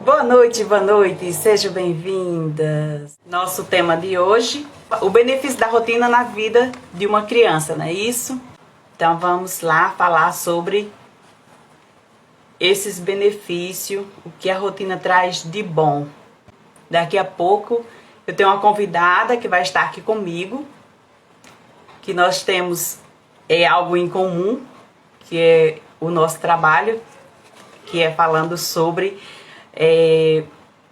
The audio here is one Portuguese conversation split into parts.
Boa noite, sejam bem-vindas. Nosso tema de hoje, o benefício da rotina na vida de uma criança, não é isso? Então vamos lá falar sobre esses benefícios, o que a rotina traz de bom. Daqui a pouco eu tenho uma convidada que vai estar aqui comigo, que nós temos algo em comum, que é o nosso trabalho, que é falando sobre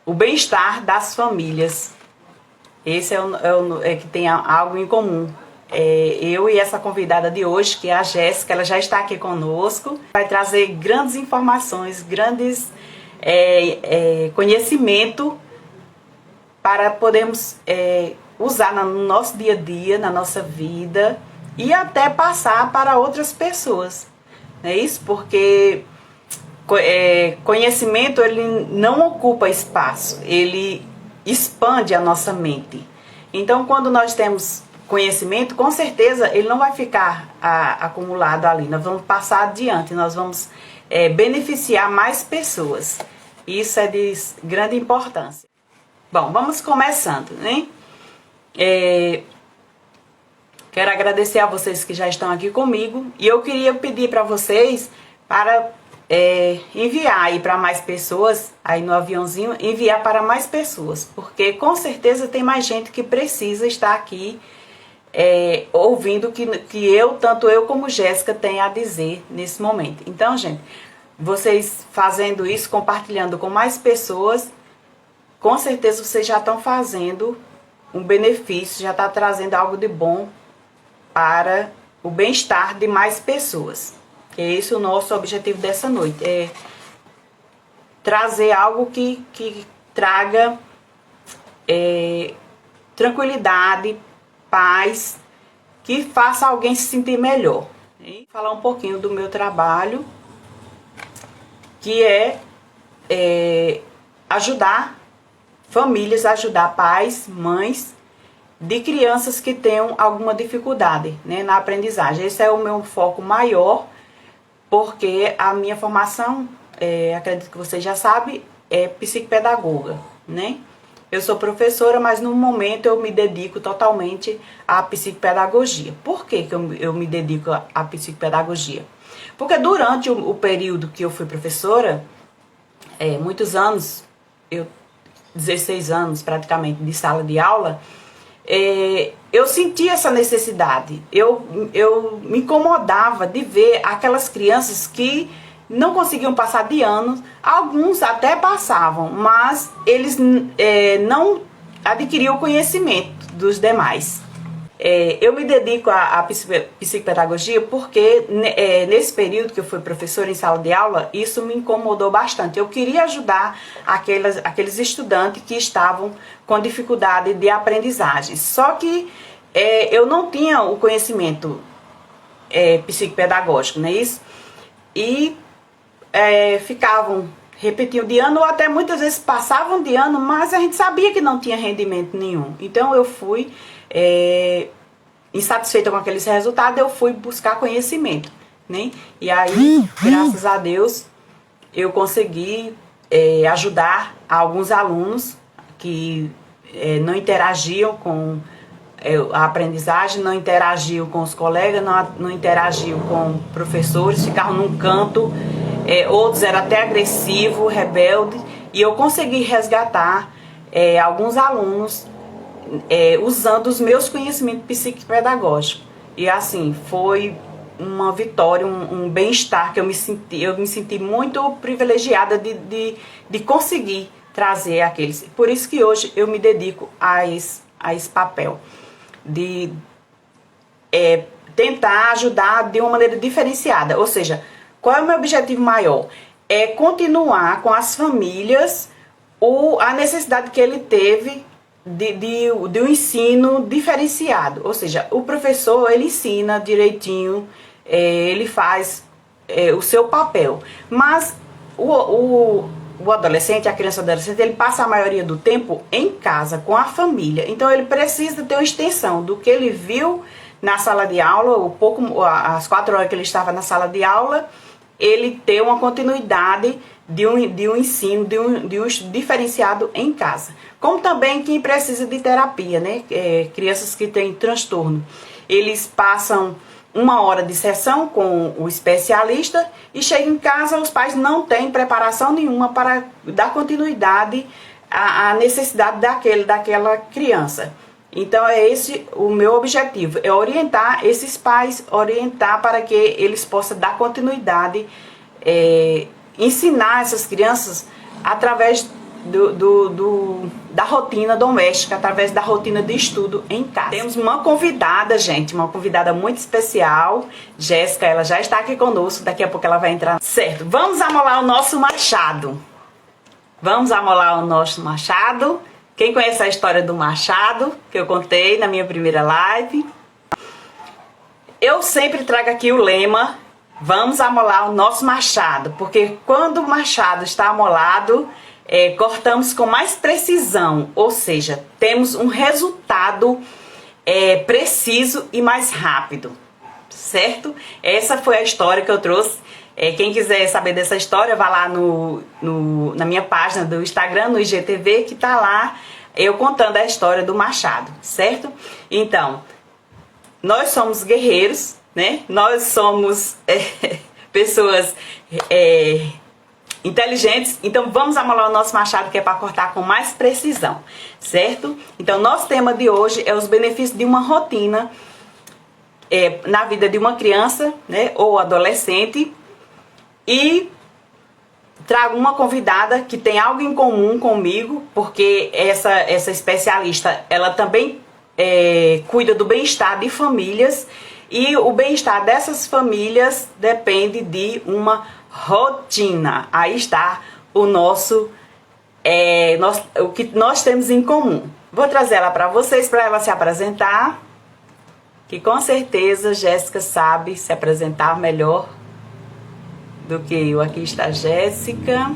o bem-estar das famílias. Esse é que tem algo em comum. Eu e essa convidada de hoje, que é a Jéssica, ela já está aqui conosco, vai trazer grandes informações, grandes conhecimento para podermos usar no nosso dia a dia, na nossa vida e até passar para outras pessoas. Não é isso? Porque conhecimento, ele não ocupa espaço, ele expande a nossa mente. Então, quando nós temos conhecimento, com certeza ele não vai ficar acumulado ali. Nós vamos passar adiante, nós vamos beneficiar mais pessoas. Isso é de grande importância. Bom, vamos começando, né? Quero agradecer a vocês que já estão aqui comigo. E eu queria pedir para vocês para enviar aí para mais pessoas, aí no aviãozinho, enviar para mais pessoas, porque com certeza tem mais gente que precisa estar aqui ouvindo que tanto eu como Jéssica tem a dizer nesse momento. Então, gente, vocês fazendo isso, compartilhando com mais pessoas, com certeza vocês já estão fazendo um benefício, já está trazendo algo de bom para o bem-estar de mais pessoas. É esse o nosso objetivo dessa noite, é trazer algo que traga tranquilidade, paz, que faça alguém se sentir melhor. E falar um pouquinho do meu trabalho, que ajudar famílias, ajudar pais, mães de crianças que tenham alguma dificuldade, né, na aprendizagem. Esse é o meu foco maior, porque a minha formação, acredito que você já sabe, é psicopedagoga, né? Eu sou professora, mas no momento eu me dedico totalmente à psicopedagogia. Por que eu me dedico à psicopedagogia? Porque durante o período que eu fui professora, muitos anos, 16 anos praticamente de sala de aula, eu senti essa necessidade, eu me incomodava de ver aquelas crianças que não conseguiam passar de ano, alguns até passavam, mas eles não adquiriam o conhecimento dos demais. Eu me dedico à psicopedagogia porque nesse período que eu fui professora em sala de aula, isso me incomodou bastante. Eu queria ajudar aqueles estudantes que estavam com dificuldade de aprendizagem. Só que eu não tinha o conhecimento psicopedagógico, não é isso? E ficavam repetindo de ano, ou até muitas vezes passavam de ano, mas a gente sabia que não tinha rendimento nenhum. Então eu fui insatisfeita com aqueles resultados, eu fui buscar conhecimento, né? E aí, graças a Deus, eu consegui ajudar alguns alunos que não interagiam com a aprendizagem, não interagiam com os colegas, não interagiam com professores, ficavam num canto, outros eram até agressivos, rebeldes, e eu consegui resgatar alguns alunos usando os meus conhecimentos psicopedagógicos. E assim, foi uma vitória, um bem-estar que eu me senti muito privilegiada de conseguir trazer aqueles. Por isso que hoje eu me dedico a esse papel, de tentar ajudar de uma maneira diferenciada. Ou seja, qual é o meu objetivo maior? É continuar com as famílias a necessidade que ele teve de um ensino diferenciado. Ou seja, o professor, ele ensina direitinho, ele faz o seu papel, mas o adolescente, a criança adolescente, ele passa a maioria do tempo em casa, com a família. Então ele precisa ter uma extensão do que ele viu na sala de aula, as 4 horas que ele estava na sala de aula, ele ter uma continuidade de um ensino, de um estudo diferenciado em casa. Como também quem precisa de terapia, né? Crianças que têm transtorno. Eles passam 1 hora de sessão com o especialista e chegam em casa, os pais não têm preparação nenhuma para dar continuidade à necessidade daquela criança. Então é esse o meu objetivo, é orientar esses pais, orientar para que eles possam dar continuidade, ensinar essas crianças através da rotina doméstica, através da rotina de estudo em casa. Temos uma convidada, gente, uma convidada muito especial, Jéssica, ela já está aqui conosco, daqui a pouco ela vai entrar. Certo, vamos amolar o nosso machado. Vamos amolar o nosso machado. Quem conhece a história do machado, que eu contei na minha primeira live, eu sempre trago aqui o lema, vamos amolar o nosso machado, porque quando o machado está amolado, cortamos com mais precisão, ou seja, temos um resultado preciso e mais rápido, certo? Essa foi a história que eu trouxe. Quem quiser saber dessa história, vá lá na minha página do Instagram, no IGTV, que tá lá eu contando a história do machado, certo? Então, nós somos guerreiros, né? Nós somos pessoas inteligentes, então vamos amolar o nosso machado, que é para cortar com mais precisão, certo? Então, nosso tema de hoje é os benefícios de uma rotina na vida de uma criança, né, ou adolescente. E trago uma convidada que tem algo em comum comigo, porque essa especialista, ela também cuida do bem-estar de famílias, e o bem-estar dessas famílias depende de uma rotina. Aí está o que nós temos em comum. Vou trazer ela para vocês, para ela se apresentar, que com certeza Jéssica sabe se apresentar melhor do que eu. Aqui está a Jéssica.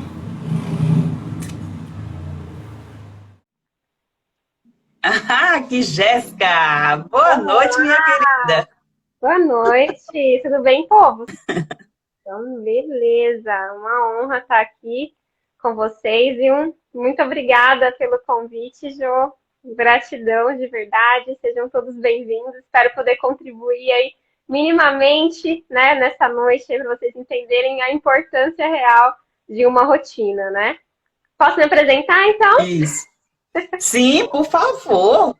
Aqui, Jéssica! Boa noite, minha querida! Boa noite! Tudo bem, povo? Então, beleza! Uma honra estar aqui com vocês e muito obrigada pelo convite, Jô. Gratidão de verdade, sejam todos bem-vindos. Espero poder contribuir aí minimamente, né, nessa noite, para vocês entenderem a importância real de uma rotina, né? Posso me apresentar, então? Isso. Sim, por favor.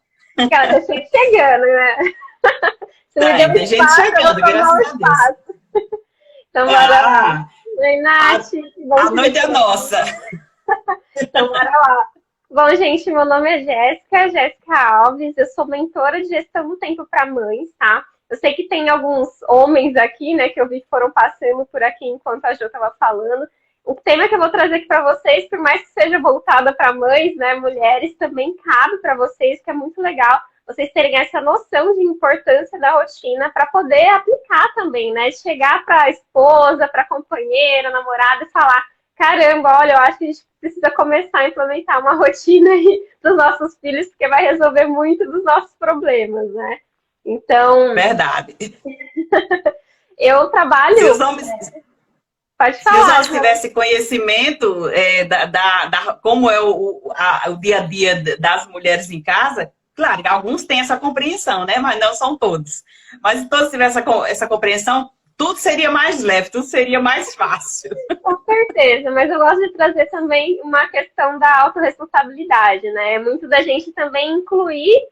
Cara, tá sempre chegando, né? Tem gente chegando, graças a Deus. Então, bora lá. Oi, Nath. A noite é nossa. Então, bora lá. Bom, gente, meu nome é Jéssica Alves. Eu sou mentora de gestão do tempo para mães, tá? Eu sei que tem alguns homens aqui, né, que eu vi que foram passando por aqui enquanto a Jo estava falando. O tema que eu vou trazer aqui para vocês, por mais que seja voltada para mães, né, mulheres, também cabe para vocês, que é muito legal vocês terem essa noção de importância da rotina para poder aplicar também, né? Chegar para a esposa, para a companheira, namorada e falar: caramba, olha, eu acho que a gente precisa começar a implementar uma rotina aí para os nossos filhos, porque vai resolver muito dos nossos problemas, né? Então. Verdade. Eu trabalho. Se os homens, pode falar. Se os homens tivessem conhecimento como é o dia a dia das mulheres em casa, claro, alguns têm essa compreensão, né? Mas não são todos. Mas se todos tivessem essa compreensão, tudo seria mais leve, tudo seria mais fácil. Com certeza, mas eu gosto de trazer também uma questão da autorresponsabilidade, né? Muito da gente também incluir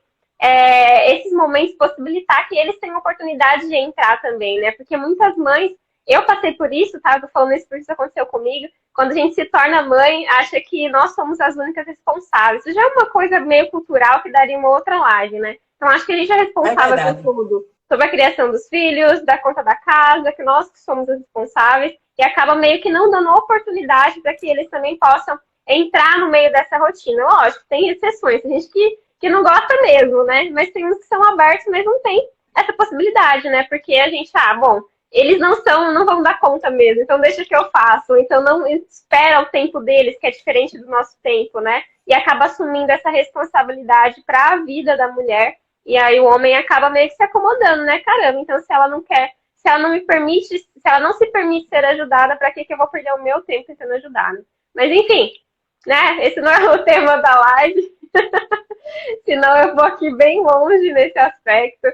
esses momentos, possibilitar que eles tenham oportunidade de entrar também, né? Porque muitas mães, eu passei por isso, tá? Eu tô falando isso porque isso aconteceu comigo. Quando a gente se torna mãe, acha que nós somos as únicas responsáveis. Isso já é uma coisa meio cultural que daria uma outra live, né? Então, acho que a gente é responsável por tudo. Sobre a criação dos filhos, da conta da casa, que nós que somos os responsáveis. E acaba meio que não dando oportunidade para que eles também possam entrar no meio dessa rotina. Lógico, tem exceções. Tem gente que não gosta mesmo, né? Mas tem uns que são abertos, mas não tem essa possibilidade, né? Porque a gente, bom, eles não vão dar conta mesmo, então deixa que eu faço. Então não espera o tempo deles, que é diferente do nosso tempo, né? E acaba assumindo essa responsabilidade para a vida da mulher. E aí o homem acaba meio que se acomodando, né? Caramba, então se ela não quer se ela não me permite, se ela não se permite ser ajudada, para que eu vou perder o meu tempo tentando ajudar, né? Mas enfim, né? Esse não é o tema da live. Senão eu vou aqui bem longe nesse aspecto.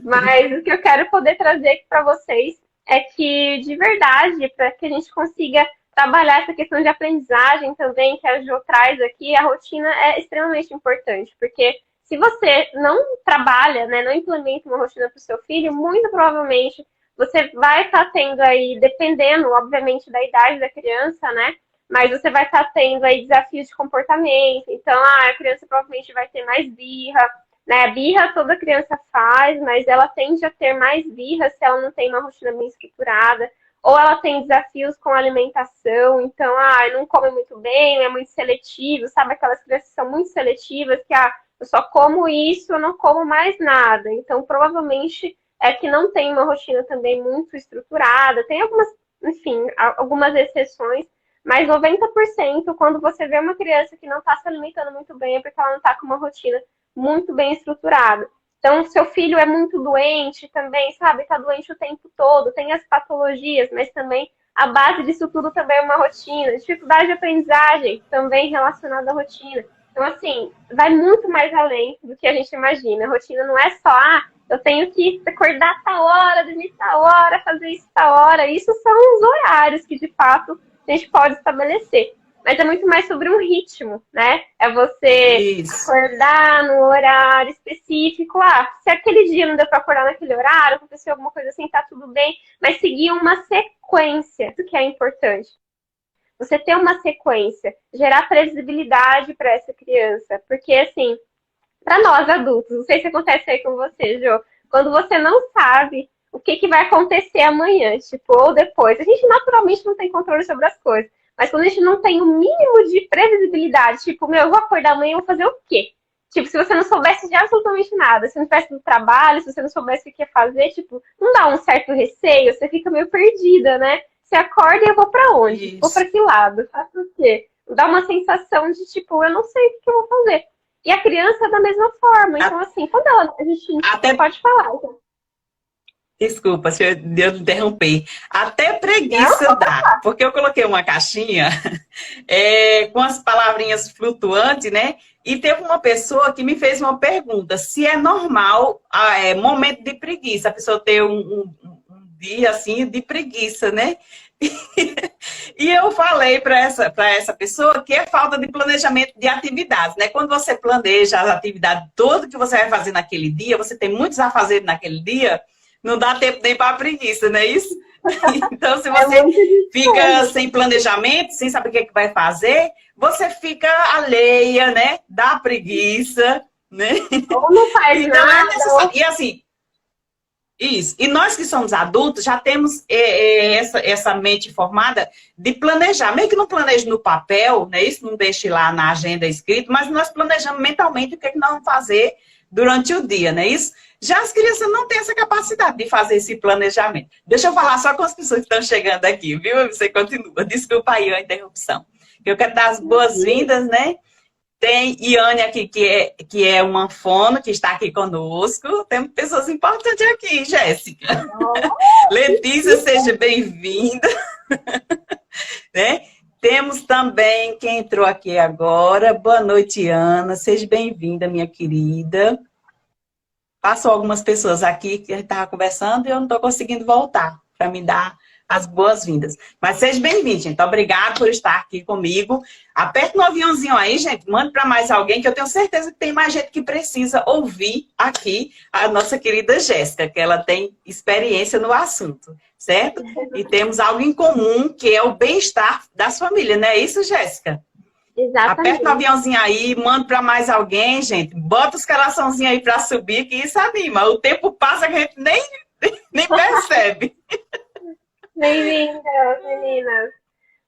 Mas o que eu quero poder trazer aqui para vocês é que, de verdade, para que a gente consiga trabalhar essa questão de aprendizagem também, que a Jo traz aqui, a rotina é extremamente importante. Porque se você não trabalha, né, não implementa uma rotina para o seu filho, muito provavelmente você vai estar tendo aí, dependendo, obviamente, da idade da criança, né? Mas você vai estar tendo aí desafios de comportamento. Então, a criança provavelmente vai ter mais birra, né? Birra toda criança faz, mas ela tende a ter mais birra se ela não tem uma rotina bem estruturada. Ou ela tem desafios com a alimentação, então, não come muito bem, é muito seletivo, sabe? Aquelas crianças que são muito seletivas, que, eu só como isso, eu não como mais nada. Então, provavelmente, é que não tem uma rotina também muito estruturada. Tem algumas, enfim, algumas exceções, mas 90%, quando você vê uma criança que não está se alimentando muito bem, é porque ela não está com uma rotina muito bem estruturada. Então, seu filho é muito doente também, sabe? Está doente o tempo todo, tem as patologias, mas também a base disso tudo também é uma rotina. Dificuldade de aprendizagem também relacionada à rotina. Então, assim, vai muito mais além do que a gente imagina. A rotina não é só, eu tenho que acordar tal hora, dormir tal hora, fazer isso tal hora. Isso são os horários que, de fato, a gente pode estabelecer. Mas é muito mais sobre um ritmo, né? É você acordar no horário específico. Se aquele dia não deu para acordar naquele horário, aconteceu alguma coisa assim, tá tudo bem. Mas seguir uma sequência, isso que é importante. Você ter uma sequência, gerar previsibilidade para essa criança. Porque, assim, para nós adultos, não sei se acontece aí com você, Jo, quando você não sabe o que vai acontecer amanhã, tipo, ou depois. A gente naturalmente não tem controle sobre as coisas. Mas quando a gente não tem o mínimo de previsibilidade, tipo, eu vou acordar amanhã e vou fazer o quê? Tipo, se você não soubesse de absolutamente nada, se não tivesse do trabalho, se você não soubesse o que ia fazer, tipo, não dá um certo receio, você fica meio perdida, né? Você acorda e eu vou pra onde? Isso. Vou pra que lado? Faço o quê? Dá uma sensação de, tipo, eu não sei o que eu vou fazer. E a criança é da mesma forma. Então, assim, quando a gente até pode falar, então. Desculpa se eu interromper. Até preguiça dá, porque eu coloquei uma caixinha com as palavrinhas flutuantes, né? E teve uma pessoa que me fez uma pergunta, se é normal momento de preguiça, a pessoa ter um dia assim de preguiça, né? E eu falei para essa pessoa que é falta de planejamento de atividades, né? Quando você planeja as atividades todas que você vai fazer naquele dia, você tem muitos a fazer naquele dia, não dá tempo nem para preguiça, não é isso? Então, se você fica sem planejamento, sem saber o que vai fazer, você fica alheia, né? Dá preguiça, né? Ou não faz então, nada. É necessário. E assim, isso. E nós que somos adultos já temos essa mente formada de planejar. Meio que não planeja no papel, né? Isso não deixe lá na agenda escrito, mas nós planejamos mentalmente o que nós vamos fazer durante o dia, não é isso? Já as crianças não têm essa capacidade de fazer esse planejamento. Deixa eu falar só com as pessoas que estão chegando aqui, viu? Você continua. Desculpa aí a interrupção. Eu quero dar as boas-vindas, né? Tem Iane aqui, que é uma fono, que está aqui conosco. Temos pessoas importantes aqui, Jéssica. Letícia, seja bem-vinda. Né? Temos também quem entrou aqui agora. Boa noite, Ana. Seja bem-vinda, minha querida. Passou algumas pessoas aqui que a gente estava conversando e eu não estou conseguindo voltar para me dar as boas-vindas. Mas seja bem-vindo, gente. Obrigada por estar aqui comigo. Aperta no aviãozinho aí, gente. Mande para mais alguém, que eu tenho certeza que tem mais gente que precisa ouvir aqui a nossa querida Jéssica, que ela tem experiência no assunto, certo? E temos algo em comum, que é o bem-estar das famílias, não é isso, Jéssica? Exatamente. Aperta o aviãozinho aí, manda para mais alguém, gente. Bota os coraçãozinhos aí para subir, que isso anima. O tempo passa que a gente nem percebe. Bem-vindas, meninas.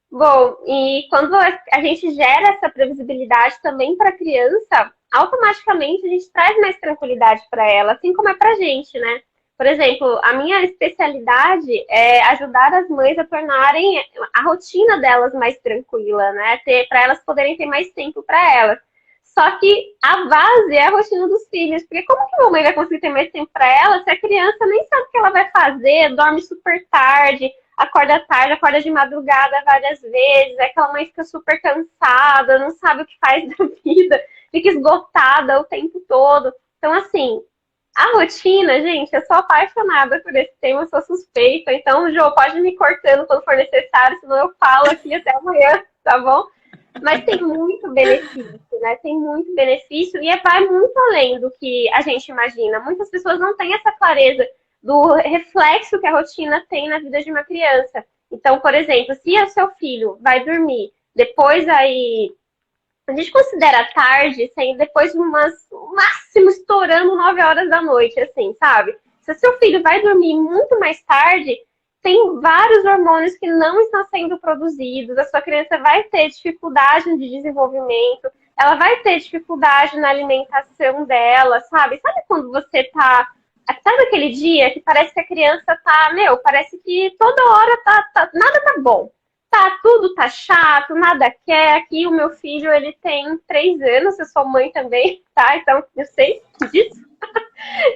Bom, e quando a gente gera essa previsibilidade também para a criança, automaticamente a gente traz mais tranquilidade para ela, assim como é para a gente, né? Por exemplo, a minha especialidade é ajudar as mães a tornarem a rotina delas mais tranquila, né? Para elas poderem ter mais tempo para elas. Só que a base é a rotina dos filhos. Porque como que a mamãe vai conseguir ter mais tempo para ela se a criança nem sabe o que ela vai fazer, dorme super tarde, acorda de madrugada várias vezes, aquela mãe fica super cansada, não sabe o que faz da vida, fica esgotada o tempo todo. Então, assim, a rotina, gente, eu sou apaixonada por esse tema, eu sou suspeita. Então, Jô, pode me cortando quando for necessário, senão eu falo aqui até amanhã, tá bom? Mas tem muito benefício, né? Tem muito benefício e vai muito além do que a gente imagina. Muitas pessoas não têm essa clareza do reflexo que a rotina tem na vida de uma criança. Então, por exemplo, se o seu filho vai dormir depois aí, a gente considera tarde, assim, depois de máximo estourando 9 horas da noite, assim, sabe? Se o seu filho vai dormir muito mais tarde, tem vários hormônios que não estão sendo produzidos, a sua criança vai ter dificuldade de desenvolvimento, ela vai ter dificuldade na alimentação dela, sabe? Sabe quando você tá. Sabe aquele dia que parece que a criança tá, parece que toda hora nada tá bom. Tudo tá chato, nada quer. Aqui o meu filho, ele tem 3 anos, eu sou mãe também, tá? Então eu sei disso.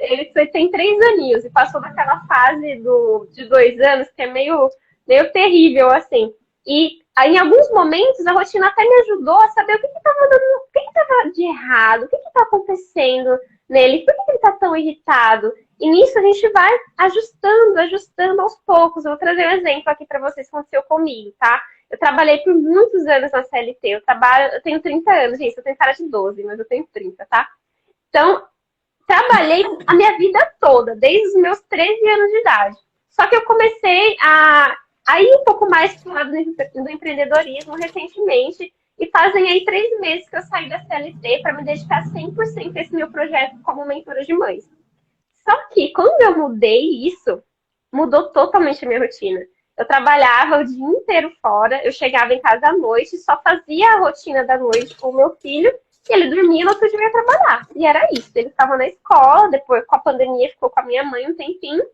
Ele tem 3 aninhos e passou daquela fase de 2 anos que é meio terrível, assim. E aí, em alguns momentos a rotina até me ajudou a saber o que estava de errado, o que está acontecendo nele, por que ele está tão irritado. E nisso a gente vai ajustando aos poucos. Eu vou trazer um exemplo aqui para vocês que aconteceu comigo, tá? Eu trabalhei por muitos anos na CLT. Eu tenho 30 anos, gente. Eu tenho cara de 12, mas eu tenho 30, tá? Então, trabalhei a minha vida toda, desde os meus 13 anos de idade. Só que eu comecei a ir um pouco mais para o lado do empreendedorismo recentemente. E fazem aí 3 meses que eu saí da CLT para me dedicar 100% a esse meu projeto como mentora de mães. Só que quando eu mudei isso, mudou totalmente a minha rotina. Eu trabalhava o dia inteiro fora, eu chegava em casa à noite, só fazia a rotina da noite com o meu filho, e ele dormia e no outro dia eu ia trabalhar. E era isso. Ele estava na escola, depois com a pandemia ficou com a minha mãe um tempinho,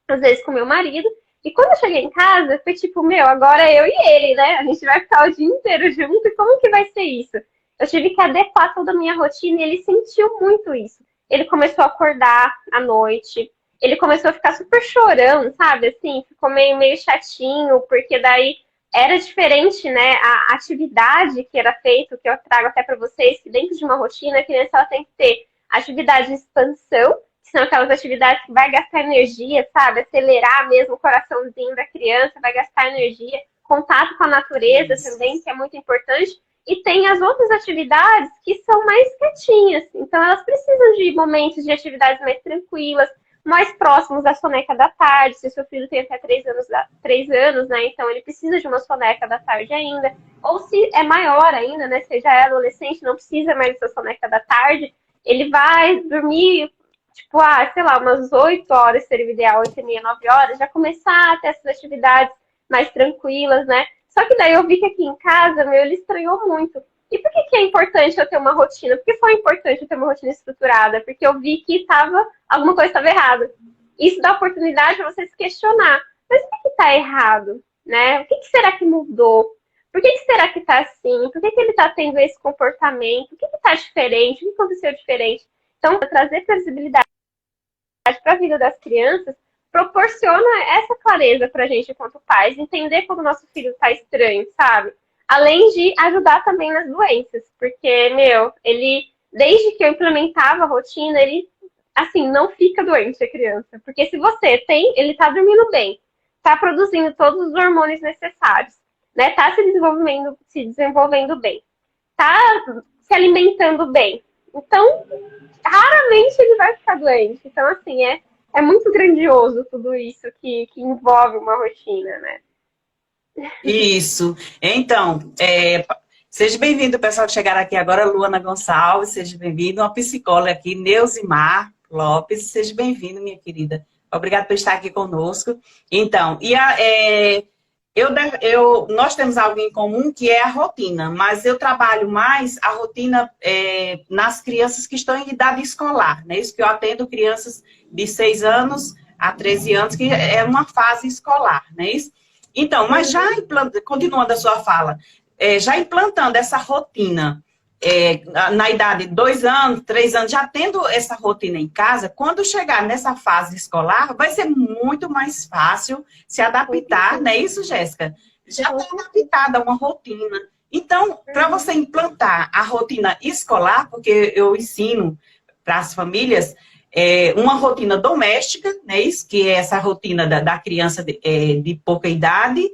às vezes com o meu marido. E quando eu cheguei em casa, foi tipo, agora é eu e ele, né? A gente vai ficar o dia inteiro junto, e como que vai ser isso? Eu tive que adequar toda a minha rotina e ele sentiu muito isso. Ele começou a acordar à noite, ele começou a ficar super chorão, sabe? Assim, ficou meio chatinho, porque daí era diferente, né? A atividade que era feita, que eu trago até para vocês, que dentro de uma rotina, a criança ela tem que ter atividade de expansão, que são aquelas atividades que vai gastar energia, sabe? Acelerar mesmo o coraçãozinho da criança, vai gastar energia. Contato com a natureza também, que é muito importante. E tem as outras atividades que são mais quietinhas. Então, elas precisam de momentos de atividades mais tranquilas, mais próximos da soneca da tarde. Se o seu filho tem até 3 anos, né? Então, ele precisa de uma soneca da tarde ainda. Ou se é maior ainda, né? Se já é adolescente, não precisa mais dessa soneca da tarde. Ele vai dormir, tipo, sei lá, umas 8 horas seria o ideal, 8h30, 9 horas. Já começar a ter essas atividades mais tranquilas, né? Só que daí eu vi que aqui em casa, ele estranhou muito. E por que é importante eu ter uma rotina? Por que foi importante eu ter uma rotina estruturada? Porque eu vi que alguma coisa estava errada. Isso dá oportunidade para você se questionar. Mas o que está errado? Né? O que será que mudou? Por que será que está assim? Por que ele está tendo esse comportamento? O que está diferente? O que aconteceu diferente? Então, trazer previsibilidade para a vida das crianças proporciona essa clareza pra gente enquanto pais, entender quando o nosso filho tá estranho, sabe? Além de ajudar também nas doenças, porque, ele, desde que eu implementava a rotina, ele, assim, não fica doente a criança. Porque se você ele tá dormindo bem, tá produzindo todos os hormônios necessários, né? Tá se desenvolvendo bem, tá se alimentando bem. Então, raramente ele vai ficar doente. Então, assim, é muito grandioso tudo isso que envolve uma rotina, né? Isso. Então, seja bem-vindo, pessoal que chegaram aqui agora, Luana Gonçalves, seja bem-vindo, uma psicóloga aqui, Neuzimar Lopes, seja bem-vindo, minha querida. Obrigada por estar aqui conosco. Então, nós temos algo em comum que é a rotina, mas eu trabalho mais a rotina nas crianças que estão em idade escolar, né? Isso que eu atendo crianças de 6 anos a 13 anos, que é uma fase escolar, né? Isso? Então, mas continuando a sua fala, já implantando essa rotina, na idade de 2 anos, 3 anos, já tendo essa rotina em casa, quando chegar nessa fase escolar, vai ser muito mais fácil se adaptar, não é isso, Jéssica? Já está adaptada a uma rotina. Então, para você implantar a rotina escolar, porque eu ensino para as famílias uma rotina doméstica, né, isso, que é essa rotina da criança de pouca idade,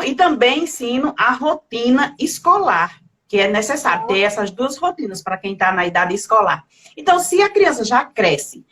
e também ensino a rotina escolar, que é necessário ter essas duas rotinas para quem está na idade escolar. Então, se a criança já cresce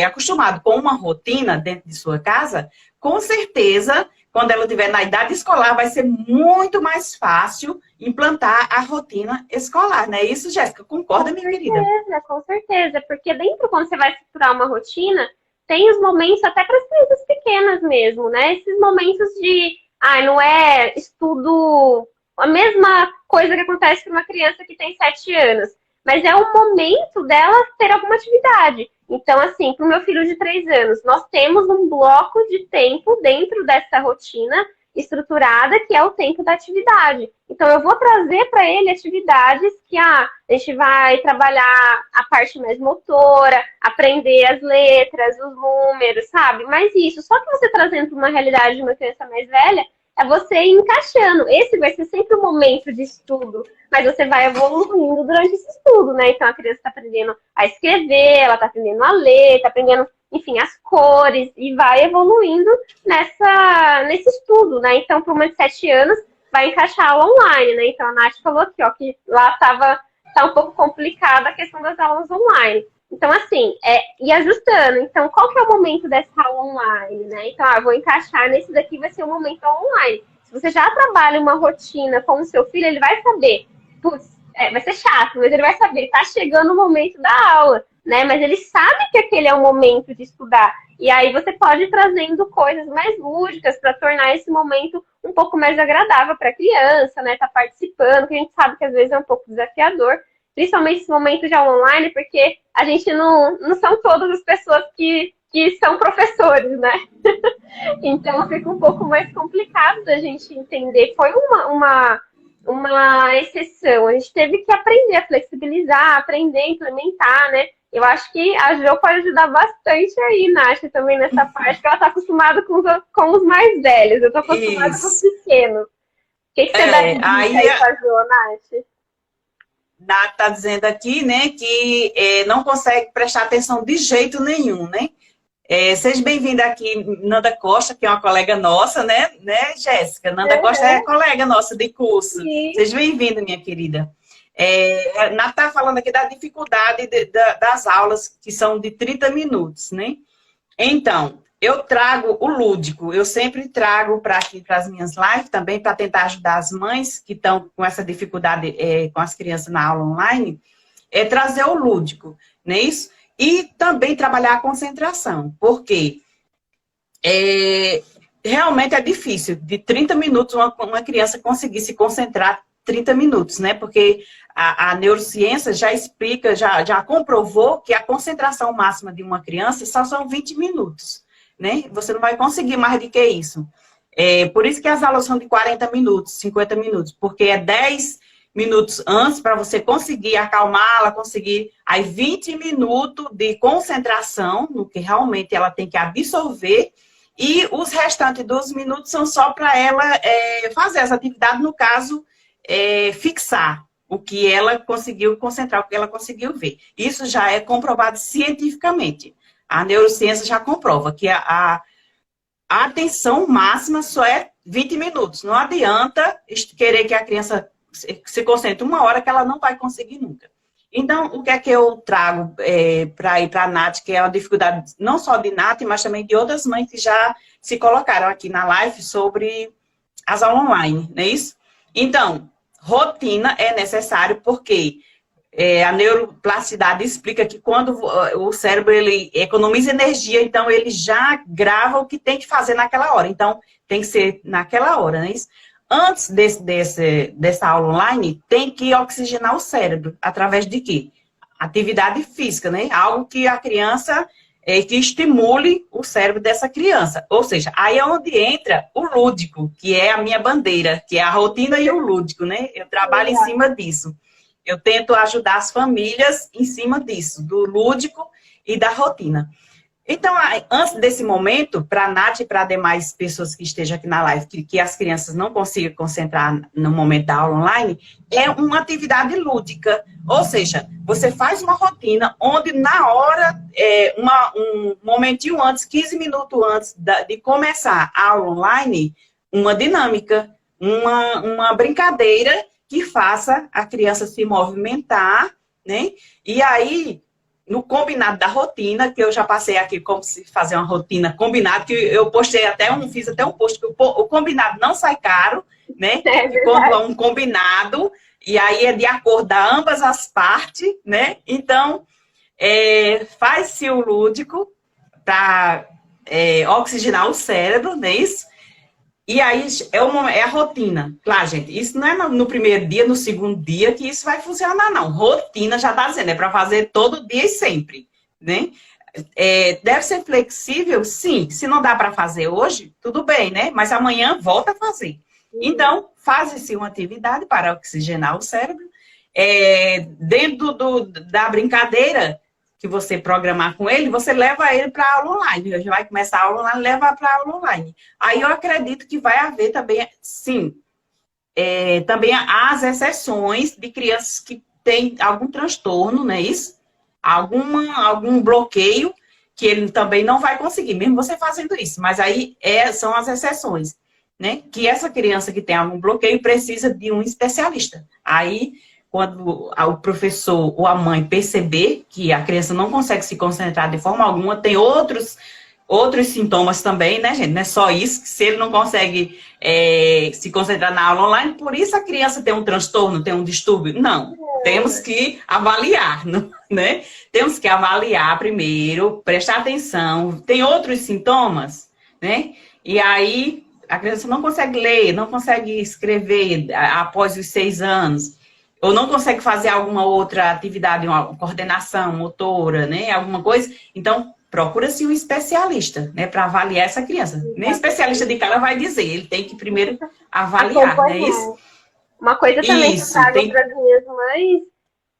acostumado com uma rotina dentro de sua casa, com certeza, quando ela estiver na idade escolar, vai ser muito mais fácil implantar a rotina escolar, não é isso, Jéssica? Concorda, minha querida? Com certeza, porque dentro, quando você vai estruturar uma rotina, tem os momentos até para as crianças pequenas mesmo, né? Esses momentos de, não é estudo, a mesma coisa que acontece para uma criança que tem 7 anos, mas é o momento dela ter alguma atividade. Então, assim, para o meu filho de 3 anos, nós temos um bloco de tempo dentro dessa rotina estruturada, que é o tempo da atividade. Então, eu vou trazer para ele atividades que a gente vai trabalhar a parte mais motora, aprender as letras, os números, sabe? Mas isso, só que você trazendo para uma realidade de uma criança mais velha, é você ir encaixando. Esse vai ser sempre o momento de estudo, mas você vai evoluindo durante esse estudo, né? Então, a criança está aprendendo a escrever, ela está aprendendo a ler, está aprendendo, enfim, as cores, e vai evoluindo nesse estudo, né? Então, para uma de 7 anos, vai encaixar aula online, né? Então, a Nath falou aqui, ó, que lá tá um pouco complicada a questão das aulas online. Então, assim, ir ajustando. Então, qual que é o momento dessa aula online, né? Então, eu vou encaixar nesse daqui, vai ser o momento online. Se você já trabalha uma rotina com o seu filho, ele vai saber, putz, vai ser chato, mas ele vai saber, tá chegando o momento da aula, né? Mas ele sabe que aquele é o momento de estudar. E aí você pode ir trazendo coisas mais lúdicas para tornar esse momento um pouco mais agradável para a criança, né? Tá participando, que a gente sabe que às vezes é um pouco desafiador, principalmente esse momento de aula online, porque a gente não são todas as pessoas que são professores, né? Então fica um pouco mais complicado da gente entender. Foi uma exceção. A gente teve que aprender a flexibilizar, aprender a implementar, né? Eu acho que a Jo pode ajudar bastante aí, Nath, também nessa parte, que ela está acostumada com os mais velhos. Eu estou acostumada com os pequenos. O que você dá de dica aí com a Jo, Nath? Nath está dizendo aqui, né, que não consegue prestar atenção de jeito nenhum, né? Seja bem-vinda aqui, Nanda Costa, que é uma colega nossa, né, Jéssica? Nanda Costa é colega nossa de curso. Sim. Seja bem-vinda, minha querida. Nath está falando aqui da dificuldade das aulas, que são de 30 minutos, né? Então, eu trago o lúdico, eu sempre trago para aqui, para as minhas lives também, para tentar ajudar as mães que estão com essa dificuldade com as crianças na aula online, trazer o lúdico, não é isso? E também trabalhar a concentração, porque realmente é difícil, de 30 minutos, uma criança conseguir se concentrar 30 minutos, né? Porque a neurociência já explica, já comprovou que a concentração máxima de uma criança só são 20 minutos, né? Você não vai conseguir mais do que isso. Por isso que as aulas são de 40 minutos, 50 minutos, porque é 10 minutos antes para você conseguir acalmá-la, conseguir aí 20 minutos de concentração no que realmente ela tem que absorver, e os restantes 12 minutos são só para ela fazer essa atividade, no caso, fixar o que ela conseguiu concentrar, o que ela conseguiu ver. Isso já é comprovado cientificamente. A neurociência já comprova que a atenção máxima só é 20 minutos. Não adianta querer que a criança se concentre 1 hora, que ela não vai conseguir nunca. Então, o que é que eu trago para ir para a Nath, que é uma dificuldade não só de Nath, mas também de outras mães que já se colocaram aqui na live sobre as aulas online, não é isso? Então, rotina é necessário porque a neuroplasticidade explica que quando o cérebro ele economiza energia, então ele já grava o que tem que fazer naquela hora. Então, tem que ser naquela hora, não é isso? Antes dessa aula online, tem que oxigenar o cérebro. Através de quê? Atividade física, né? Algo que a criança que estimule o cérebro dessa criança. Ou seja, aí é onde entra o lúdico, que é a minha bandeira, que é a rotina e o lúdico, né? Eu trabalho em cima disso. Eu tento ajudar as famílias em cima disso, do lúdico e da rotina. Então, antes desse momento, para a Nath e para demais pessoas que estejam aqui na live, que as crianças não consigam concentrar no momento da aula online, é uma atividade lúdica. Ou seja, você faz uma rotina onde na hora, um momentinho antes, 15 minutos antes de começar a aula online, uma dinâmica, uma brincadeira que faça a criança se movimentar, né? E aí, no combinado da rotina, que eu já passei aqui como se fazer uma rotina combinada, que eu postei fiz até um post, que o combinado não sai caro, né? Quando é um combinado, e aí é de acordo a ambas as partes, né? Então, faz-se o lúdico para oxigenar o cérebro, não é isso? E aí é a rotina. Claro, gente, isso não é no primeiro dia, no segundo dia que isso vai funcionar, não. Rotina já está dizendo, é para fazer todo dia e sempre, né? Deve ser flexível, sim. Se não dá para fazer hoje, tudo bem, né? Mas amanhã volta a fazer. Então, faz-se uma atividade para oxigenar o cérebro. Dentro da brincadeira que você programar com ele, você leva ele para a aula online. Já vai começar a aula online, leva para a aula online. Aí eu acredito que vai haver também, sim, também as exceções de crianças que têm algum transtorno, não é isso? Algum bloqueio que ele também não vai conseguir, mesmo você fazendo isso. Mas aí são as exceções, né? Que essa criança que tem algum bloqueio precisa de um especialista. Aí, quando o professor ou a mãe perceber que a criança não consegue se concentrar de forma alguma, tem outros sintomas também, né, gente? Não é só isso, que se ele não consegue se concentrar na aula online, por isso a criança tem um transtorno, tem um distúrbio. Não, temos que avaliar, né? Temos que avaliar primeiro, prestar atenção. Tem outros sintomas, né? E aí a criança não consegue ler, não consegue escrever após os 6 anos. Ou não consegue fazer alguma outra atividade, uma coordenação motora, né? Alguma coisa. Então, procura-se um especialista, né? Para avaliar essa criança. Nem especialista de cara vai dizer, ele tem que primeiro avaliar, não é isso? Uma coisa também que eu trago para as minhas mães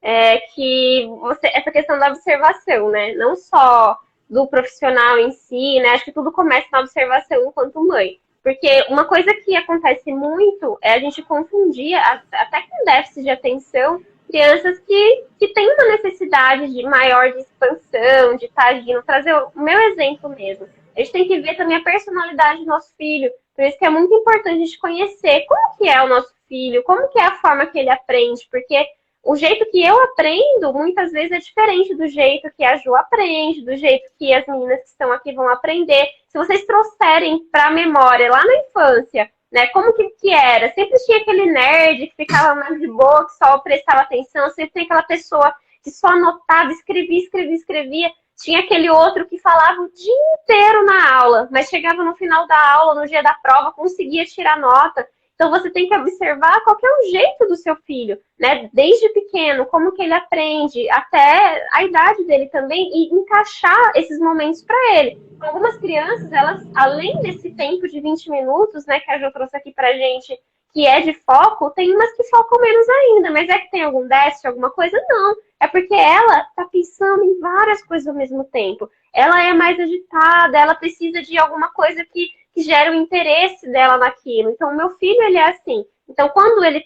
é que essa questão da observação, né? Não só do profissional em si, né? Acho que tudo começa na observação enquanto mãe. Porque uma coisa que acontece muito é a gente confundir, até com déficit de atenção, crianças que têm uma necessidade maior de expansão, de estar agindo. Trazer o meu exemplo mesmo. A gente tem que ver também a personalidade do nosso filho. Por isso que é muito importante a gente conhecer como que é o nosso filho, como que é a forma que ele aprende. Porque o jeito que eu aprendo, muitas vezes, é diferente do jeito que a Ju aprende, do jeito que as meninas que estão aqui vão aprender. Se vocês trouxerem para a memória, lá na infância, né, como que era? Sempre tinha aquele nerd que ficava mais de boa, que só prestava atenção, sempre tem aquela pessoa que só anotava, escrevia. Tinha aquele outro que falava o dia inteiro na aula, mas chegava no final da aula, no dia da prova, conseguia tirar nota. Então, você tem que observar qual que é o jeito do seu filho, né? Desde pequeno, como que ele aprende, até a idade dele também, e encaixar esses momentos para ele. Algumas crianças, elas, além desse tempo de 20 minutos, né, que a Jo trouxe aqui pra gente, que é de foco, tem umas que focam menos ainda. Mas é que tem algum déficit, alguma coisa? Não. É porque ela tá pensando em várias coisas ao mesmo tempo. Ela é mais agitada, ela precisa de alguma coisa que gera o interesse dela naquilo. Então, o meu filho, ele é assim. Então, quando ele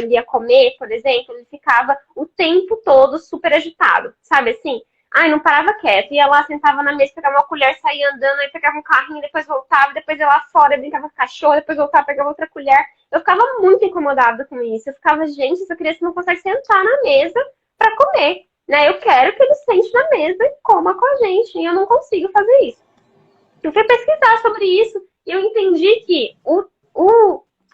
ia comer, por exemplo, ele ficava o tempo todo super agitado, sabe assim? Ai, não parava quieto. Ia lá, sentava na mesa, pegava uma colher, saía andando, aí pegava um carrinho, depois voltava, depois ia lá fora, brincava com o cachorro, depois voltava, pegava outra colher. Eu ficava muito incomodada com isso. Eu ficava, gente, essa criança não consegue sentar na mesa para comer, né? Eu quero que ele sente na mesa e coma com a gente, e eu não consigo fazer isso. Eu fui pesquisar sobre isso, e eu entendi que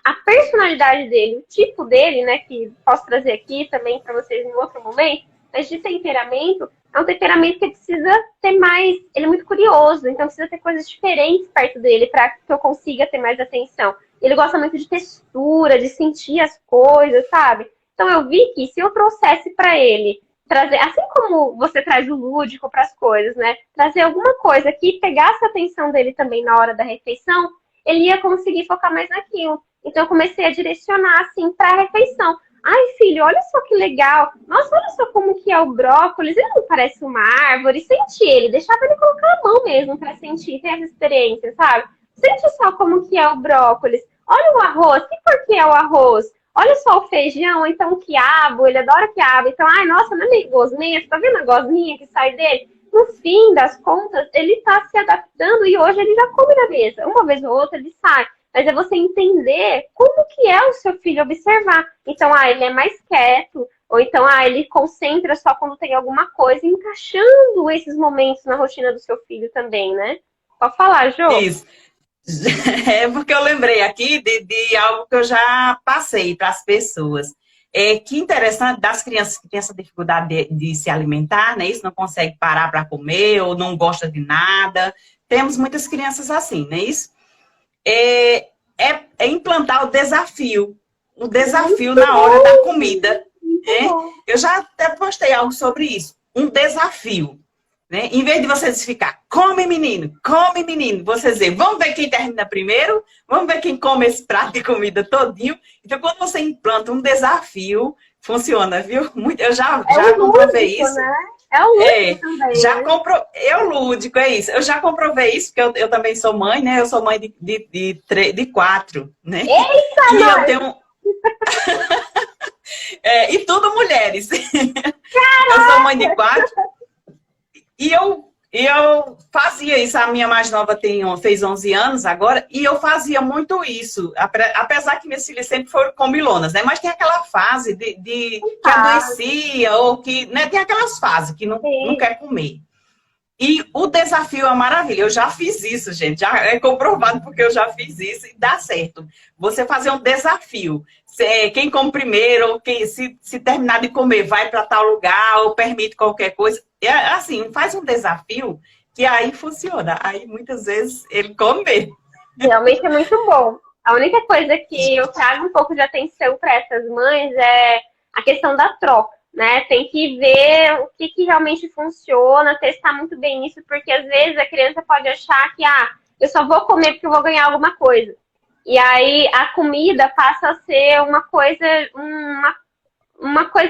a personalidade dele, o tipo dele, né, que posso trazer aqui também para vocês em outro momento, mas de temperamento, é um temperamento que precisa ter mais, ele é muito curioso, então precisa ter coisas diferentes perto dele para que eu consiga ter mais atenção. Ele gosta muito de textura, de sentir as coisas, sabe? Então eu vi que se eu trouxesse para ele trazer, assim como você traz o lúdico para as coisas, né? Trazer alguma coisa que pegasse a atenção dele também na hora da refeição, ele ia conseguir focar mais naquilo. Então, eu comecei a direcionar, assim, para a refeição. Ai, filho, olha só que legal. Nossa, olha só como que é o brócolis. Ele não parece uma árvore. Sente ele. Deixava ele colocar a mão mesmo para sentir, ter essa experiência, sabe? Sente só como que é o brócolis. Olha o arroz. Que por que é o arroz? Olha só o feijão, então o quiabo. Ele adora quiabo. Então, ai, nossa, não é meio gosminha? Você tá vendo a gosminha que sai dele? No fim das contas, ele tá se adaptando e hoje ele já come na mesa. Uma vez ou outra ele sai. Mas é você entender como que é o seu filho observar. Então, ele é mais quieto, ou então, ele concentra só quando tem alguma coisa, encaixando esses momentos na rotina do seu filho também, né? Pode falar, Jô. Isso. É porque eu lembrei aqui de algo que eu já passei para as pessoas. Que interessante das crianças que têm essa dificuldade de se alimentar, né? Isso não consegue parar para comer ou não gosta de nada. Temos muitas crianças assim, não é isso? É implantar o desafio na hora da comida. Eu já até postei algo sobre isso. Um desafio. Né? Em vez de vocês ficar, come menino, vocês dizem, vamos ver quem termina primeiro, vamos ver quem come esse prato de comida todinho. Então, quando você implanta um desafio, funciona, viu? Eu já comprovei isso. Né? É o lúdico também. É o lúdico, é isso. Eu já comprovei isso, porque eu também sou mãe, né? Eu sou mãe de 4, né? Eita, e eu tenho... e tudo mulheres. Caraca! Eu sou mãe de 4. E eu fazia isso, a minha mais nova fez 11 anos agora, e eu fazia muito isso, apesar que minhas filhas sempre foram comilonas, né? Mas tem aquela fase que adoecia, ou que, né? Tem aquelas fases que não quer comer. E o desafio é uma maravilha. Eu já fiz isso, gente. Já é comprovado porque eu já fiz isso e dá certo. Você fazer um desafio. Quem come primeiro, ou quem se terminar de comer, vai para tal lugar ou permite qualquer coisa. Assim, faz um desafio que aí funciona. Aí muitas vezes ele come mesmo. Realmente é muito bom. A única coisa que eu trago um pouco de atenção para essas mães é a questão da troca. Né? Tem que ver o que realmente funciona, testar muito bem isso, porque às vezes a criança pode achar que eu só vou comer porque eu vou ganhar alguma coisa. E aí a comida passa a ser uma coisa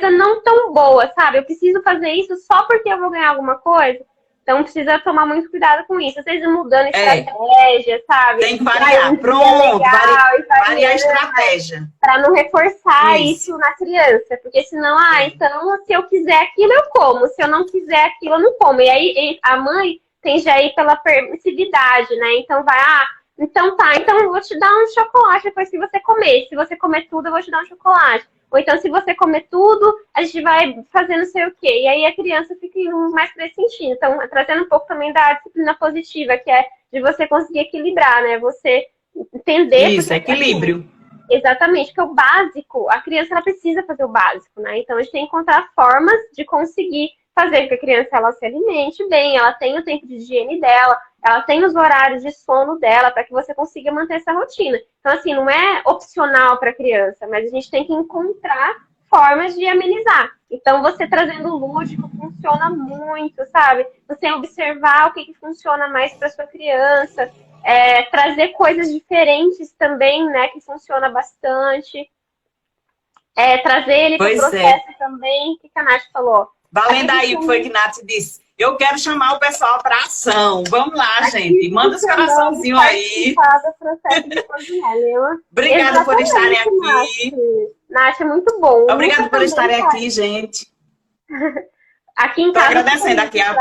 não tão boa, sabe? Eu preciso fazer isso só porque eu vou ganhar alguma coisa. Então precisa tomar muito cuidado com isso. Vocês mudando estratégia, sabe? Tem que variar. Pronto, variar a estratégia. Para não reforçar isso na criança. Porque senão, então, se eu quiser aquilo, eu como. Se eu não quiser aquilo, eu não como. E aí a mãe tende a ir pela permissividade, né? Então vai, então tá, então eu vou te dar um chocolate depois que você comer. Se você comer tudo, eu vou te dar um chocolate. Ou então, se você comer tudo, a gente vai fazer não sei o quê. E aí a criança fica mais para esse sentido. Então, trazendo um pouco também da disciplina positiva, que é de você conseguir equilibrar, né? Você entender... Isso, equilíbrio. Exatamente, porque o básico, a criança ela precisa fazer o básico, né? Então, a gente tem que encontrar formas de conseguir fazer com que a criança ela se alimente bem, ela tenha o tempo de higiene dela, ela tem os horários de sono dela para que você consiga manter essa rotina. Então, assim, não é opcional para a criança, mas a gente tem que encontrar formas de amenizar. Então, você trazendo o lúdico funciona muito, sabe? Você observar o que funciona mais para sua criança, trazer coisas diferentes também, né, que funciona bastante. Trazer ele para o processo também. O que a Nath falou? Valendo aí o que foi que Nath disse. Eu quero chamar o pessoal para ação. Vamos lá, gente. Manda os coraçãozinhos aí. Obrigada por estarem aqui. Nath, é muito bom. Obrigada por estarem aqui, gente. Aqui em casa. Estou agradecendo aqui a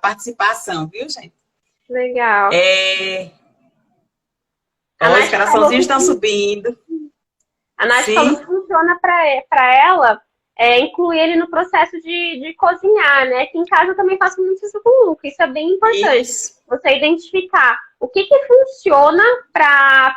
participação, viu, gente? Legal. Os coraçãozinhos estão subindo. A Nath falou que funciona para ela. Incluir ele no processo de cozinhar, né? Que em casa eu também faço muito isso com o Luca. Isso é bem importante. Isso. Você identificar o que funciona para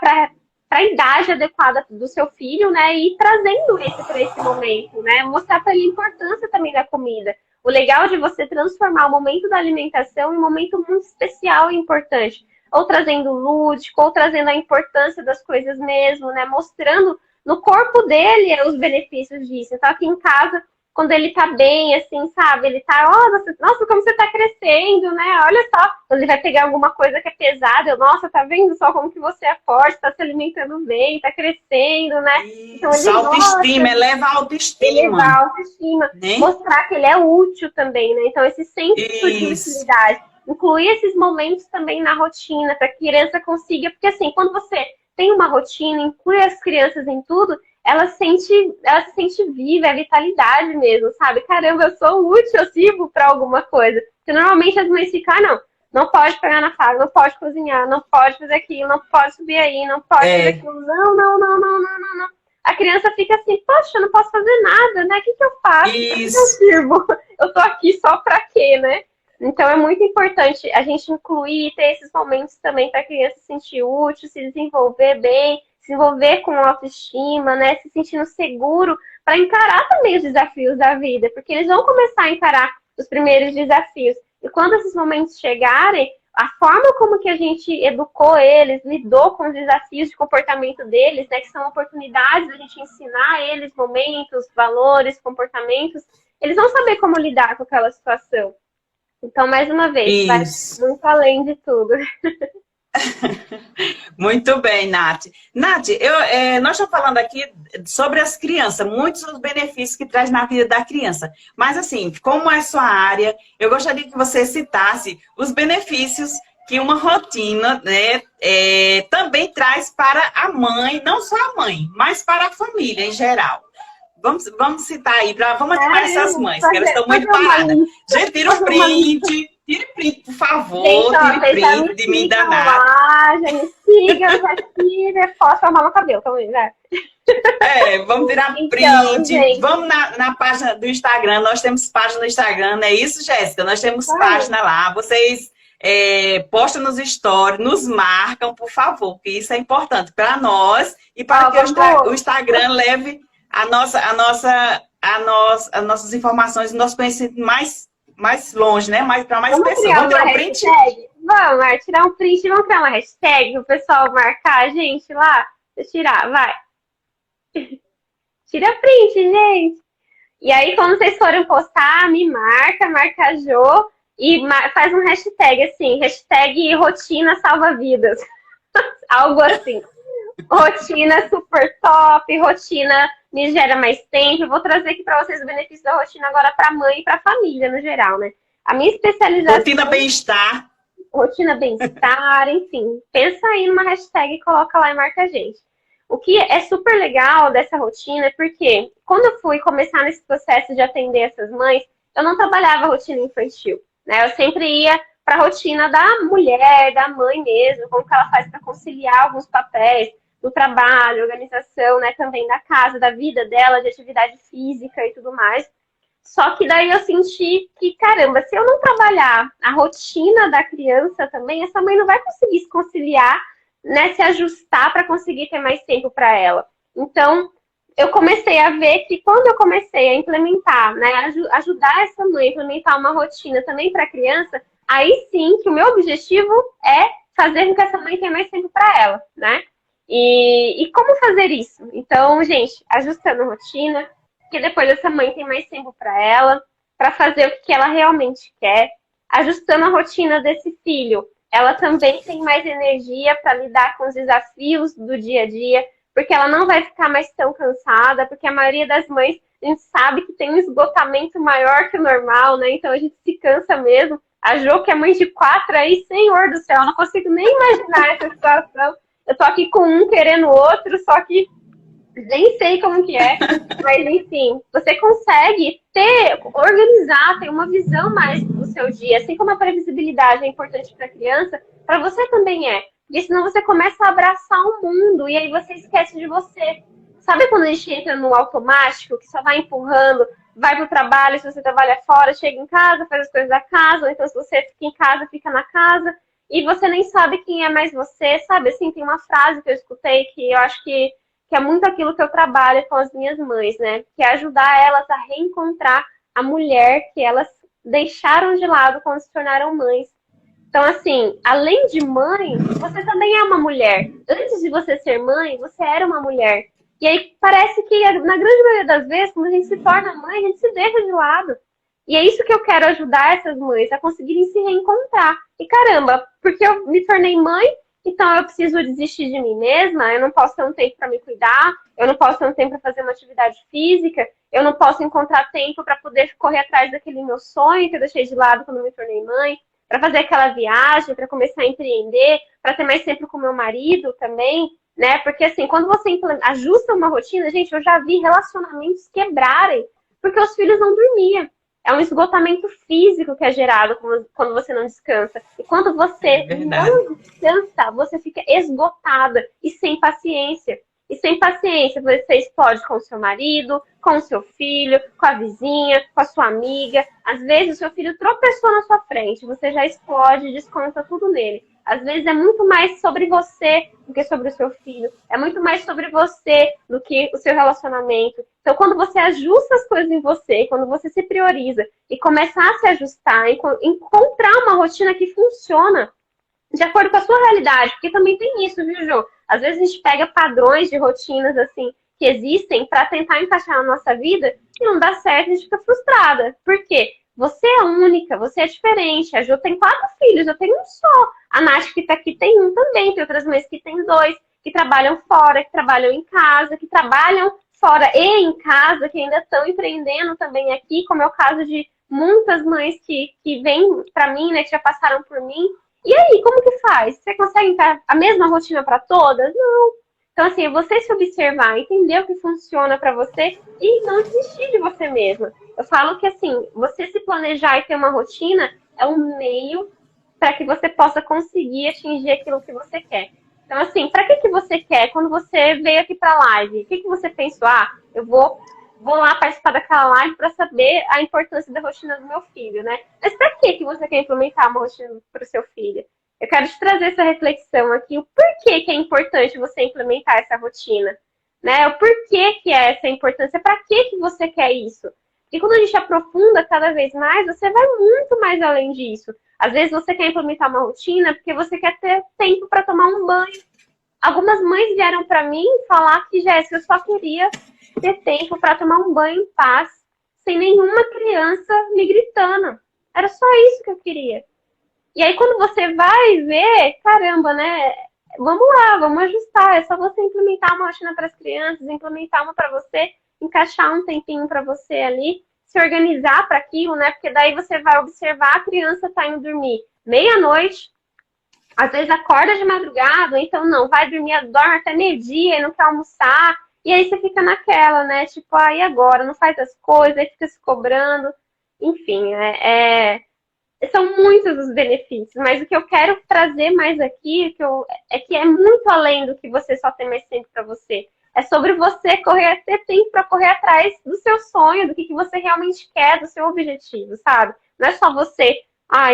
a idade adequada do seu filho, né? E ir trazendo isso para esse momento, né? Mostrar para ele a importância também da comida. O legal de você transformar o momento da alimentação em um momento muito especial e importante. Ou trazendo lúdico, ou trazendo a importância das coisas mesmo, né? Mostrando no corpo dele os benefícios disso. Então, aqui em casa, quando ele tá bem, assim, sabe? Ele tá, ó, nossa, como você tá crescendo, né? Olha só, quando ele vai pegar alguma coisa que é pesada, eu, nossa, tá vendo só como que você é forte, tá se alimentando bem, tá crescendo, né? Então Isso, ele autoestima, gosta, eleva a elevar autoestima, a autoestima, né? mostrar que ele é útil também, né? Então esse senso de Isso, utilidade, incluir esses momentos também na rotina, para que a criança consiga, porque assim, quando você tem uma rotina, inclui as crianças em tudo, ela se sente viva, é vitalidade mesmo, sabe? Caramba, eu sou útil, eu sirvo para alguma coisa. Porque normalmente as mães ficam, não pode pegar na faca, não pode cozinhar, não pode fazer aquilo, não pode subir aí, não pode fazer é, aquilo, não. A criança fica assim, poxa, eu não posso fazer nada, né? O que eu faço? Pra que eu isso, sirvo? Eu tô aqui só pra quê, né? Então é muito importante a gente incluir e ter esses momentos também para a criança se sentir útil, se desenvolver bem, se desenvolver com autoestima, né? Se sentindo seguro para encarar também os desafios da vida, porque eles vão começar a encarar os primeiros desafios. E quando esses momentos chegarem, a forma como que a gente educou eles, lidou com os desafios de comportamento deles, né, que são oportunidades da gente ensinar a eles momentos, valores, comportamentos, eles vão saber como lidar com aquela situação. Então, mais uma vez, vai isso. muito além de tudo. Muito bem, Nath. Nath, nós estamos falando aqui sobre as crianças, muitos dos benefícios que traz na vida da criança. Mas, assim, como é sua área, eu gostaria que você citasse os benefícios que uma rotina, né, também traz para a mãe, não só a mãe, mas para a família em geral. Vamos citar aí, vamos animar essas mães, que elas estão muito paradas. Gente, tira print, por favor, gente, ó, tire vocês já print me de mim sigam danada. lá, já me sigam, já tira, posso arrumar meu cabelo também, né? Vamos tirar Então, print, gente, vamos na página do Instagram, nós temos página no Instagram, não é isso, Jéssica? Nós temos página lá, vocês postam nos stories, nos marcam, por favor, que isso é importante para nós e para que o Instagram leve as nossas informações, o nosso conhecimento mais longe, né? Para mais pessoas. Vamos tirar um print? Vamos tirar um print, vamos criar uma hashtag para o pessoal marcar a gente lá. Deixa eu tirar, vai. Tira print, gente. E aí, quando vocês forem postar, me marca a Jo e faz um hashtag assim, hashtag rotina salva vidas. Algo assim. Rotina super top, rotina me gera mais tempo. Eu vou trazer aqui para vocês o benefício da rotina agora para a mãe e para a família no geral, né? A minha especialização... Rotina bem-estar. Rotina bem-estar, enfim. Pensa aí numa hashtag e coloca lá e marca a gente. O que é super legal dessa rotina é porque quando eu fui começar nesse processo de atender essas mães, eu não trabalhava rotina infantil, né? Eu sempre ia para a rotina da mulher, da mãe mesmo, como que ela faz para conciliar alguns papéis do trabalho, organização, né, também da casa, da vida dela, de atividade física e tudo mais. Só que daí eu senti que, caramba, se eu não trabalhar a rotina da criança também, essa mãe não vai conseguir se conciliar, né, se ajustar para conseguir ter mais tempo para ela. Então, eu comecei a ver que quando eu comecei a implementar, né, ajudar essa mãe a implementar uma rotina também para a criança, aí sim que o meu objetivo é fazer com que essa mãe tenha mais tempo para ela, né? E como fazer isso? Então, gente, ajustando a rotina, que depois essa mãe tem mais tempo para ela, para fazer o que ela realmente quer, ajustando a rotina desse filho. Ela também tem mais energia para lidar com os desafios do dia a dia, porque ela não vai ficar mais tão cansada, porque a maioria das mães, a gente sabe que tem um esgotamento maior que o normal, né? Então a gente se cansa mesmo. A Jo, que é mãe de 4 aí, senhor do céu, eu não consigo nem imaginar essa situação. Eu tô aqui com um querendo o outro, só que nem sei como que é. Mas, enfim, você consegue organizar, ter uma visão mais do seu dia. Assim como a previsibilidade é importante para a criança, para você também é. Porque senão você começa a abraçar o mundo e aí você esquece de você. Sabe quando a gente entra no automático, que só vai empurrando, vai pro trabalho, se você trabalha fora, chega em casa, faz as coisas da casa, ou então se você fica em casa, fica na casa. E você nem sabe quem é mais você, sabe? Assim, tem uma frase que eu escutei que eu acho que é muito aquilo que eu trabalho com as minhas mães, né? Que é ajudar elas a reencontrar a mulher que elas deixaram de lado quando se tornaram mães. Então, assim, além de mãe, você também é uma mulher. Antes de você ser mãe, você era uma mulher. E aí parece que, na grande maioria das vezes, quando a gente se torna mãe, a gente se deixa de lado. E é isso que eu quero ajudar essas mães, a conseguirem se reencontrar. E caramba, porque eu me tornei mãe, então eu preciso desistir de mim mesma, eu não posso ter um tempo para me cuidar, eu não posso ter um tempo para fazer uma atividade física, eu não posso encontrar tempo para poder correr atrás daquele meu sonho que eu deixei de lado quando me tornei mãe, para fazer aquela viagem, para começar a empreender, para ter mais tempo com meu marido também, né? Porque assim, quando você ajusta uma rotina, gente, eu já vi relacionamentos quebrarem porque os filhos não dormiam. É um esgotamento físico que é gerado quando você não descansa. E quando você não descansa, você fica esgotada e sem paciência. E sem paciência, você explode com o seu marido, com o seu filho, com a vizinha, com a sua amiga. Às vezes, o seu filho tropeçou na sua frente, você já explode e desconta tudo nele. Às vezes, é muito mais sobre você do que sobre o seu filho. É muito mais sobre você do que o seu relacionamento. Então, quando você ajusta as coisas em você, quando você se prioriza e começar a se ajustar, encontrar uma rotina que funciona de acordo com a sua realidade, porque também tem isso, viu, Jô? Às vezes a gente pega padrões de rotinas, assim, que existem para tentar encaixar na nossa vida e não dá certo, a gente fica frustrada. Por quê? Você é única, você é diferente. A Jô tem 4 filhos, eu tenho um só. A Nath que tá aqui tem um também, tem outras mães que têm 2, que trabalham fora, que trabalham em casa, que trabalham fora e em casa, que ainda estão empreendendo também aqui, como é o caso de muitas mães que vêm para mim, né, que já passaram por mim. E aí, como que faz? Você consegue ter a mesma rotina para todas? Não. Então, assim, é você se observar, entender o que funciona para você e não desistir de você mesma. Eu falo que, assim, você se planejar e ter uma rotina é um meio para que você possa conseguir atingir aquilo que você quer. Então, assim, para que você quer? Quando você veio aqui para a live, o que você pensou? Ah, eu vou lá participar daquela live para saber a importância da rotina do meu filho, né? Mas para que você quer implementar uma rotina para o seu filho? Eu quero te trazer essa reflexão aqui, o porquê que é importante você implementar essa rotina, né? O porquê que é essa importância, para que você quer isso? E quando a gente aprofunda cada vez mais, você vai muito mais além disso. Às vezes você quer implementar uma rotina porque você quer ter tempo para tomar um banho. Algumas mães vieram para mim falar que, Jéssica, eu só queria ter tempo para tomar um banho em paz, sem nenhuma criança me gritando. Era só isso que eu queria. E aí, quando você vai ver, caramba, né? Vamos lá, vamos ajustar. É só você implementar uma rotina para as crianças, implementar uma para você, encaixar um tempinho para você ali, se organizar para aquilo, né? Porque daí você vai observar a criança tá indo dormir meia-noite, às vezes acorda de madrugada, ou então não, vai dormir, dorme até meio-dia e não quer almoçar. E aí você fica naquela, né? Tipo, e agora? Não faz as coisas, aí fica se cobrando. Enfim, são muitos os benefícios, mas o que eu quero trazer mais aqui é que é muito além do que você só ter mais tempo para você. É sobre você ter tempo para correr atrás do seu sonho, do que você realmente quer, do seu objetivo, sabe? Não é só você,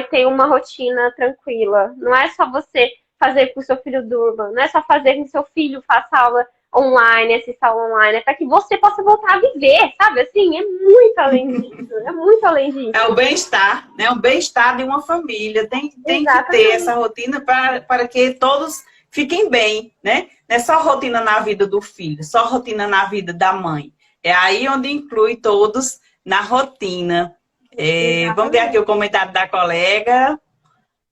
ter uma rotina tranquila. Não é só você fazer com que o seu filho durma. Não é só fazer com que o seu filho faça aula online, assista aula online. É para que você possa voltar a viver, sabe? Assim, é muito além disso. É muito além disso. É o bem-estar, né? O bem-estar de uma família. Tem que ter essa rotina para que todos fiquem bem, né? Não é só rotina na vida do filho, só rotina na vida da mãe. É aí onde inclui todos na rotina. Vamos ver aqui o comentário da colega.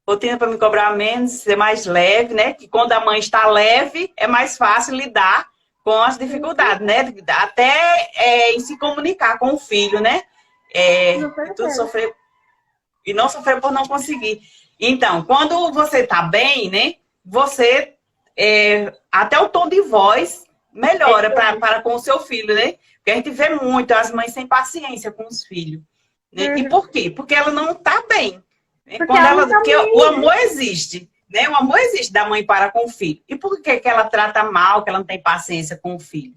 Rotina para me cobrar menos, ser mais leve, né? Que quando a mãe está leve, é mais fácil lidar com as dificuldades, né? Até em se comunicar com o filho, né? E não sofrer por não conseguir. Então, quando você está bem, né? Você, até o tom de voz melhora para com o seu filho, né? Porque a gente vê muito as mães sem paciência com os filhos. Né? E por quê? Porque ela não está bem. Porque o amor existe, né? O amor existe da mãe para com o filho. E por que ela trata mal, que ela não tem paciência com o filho?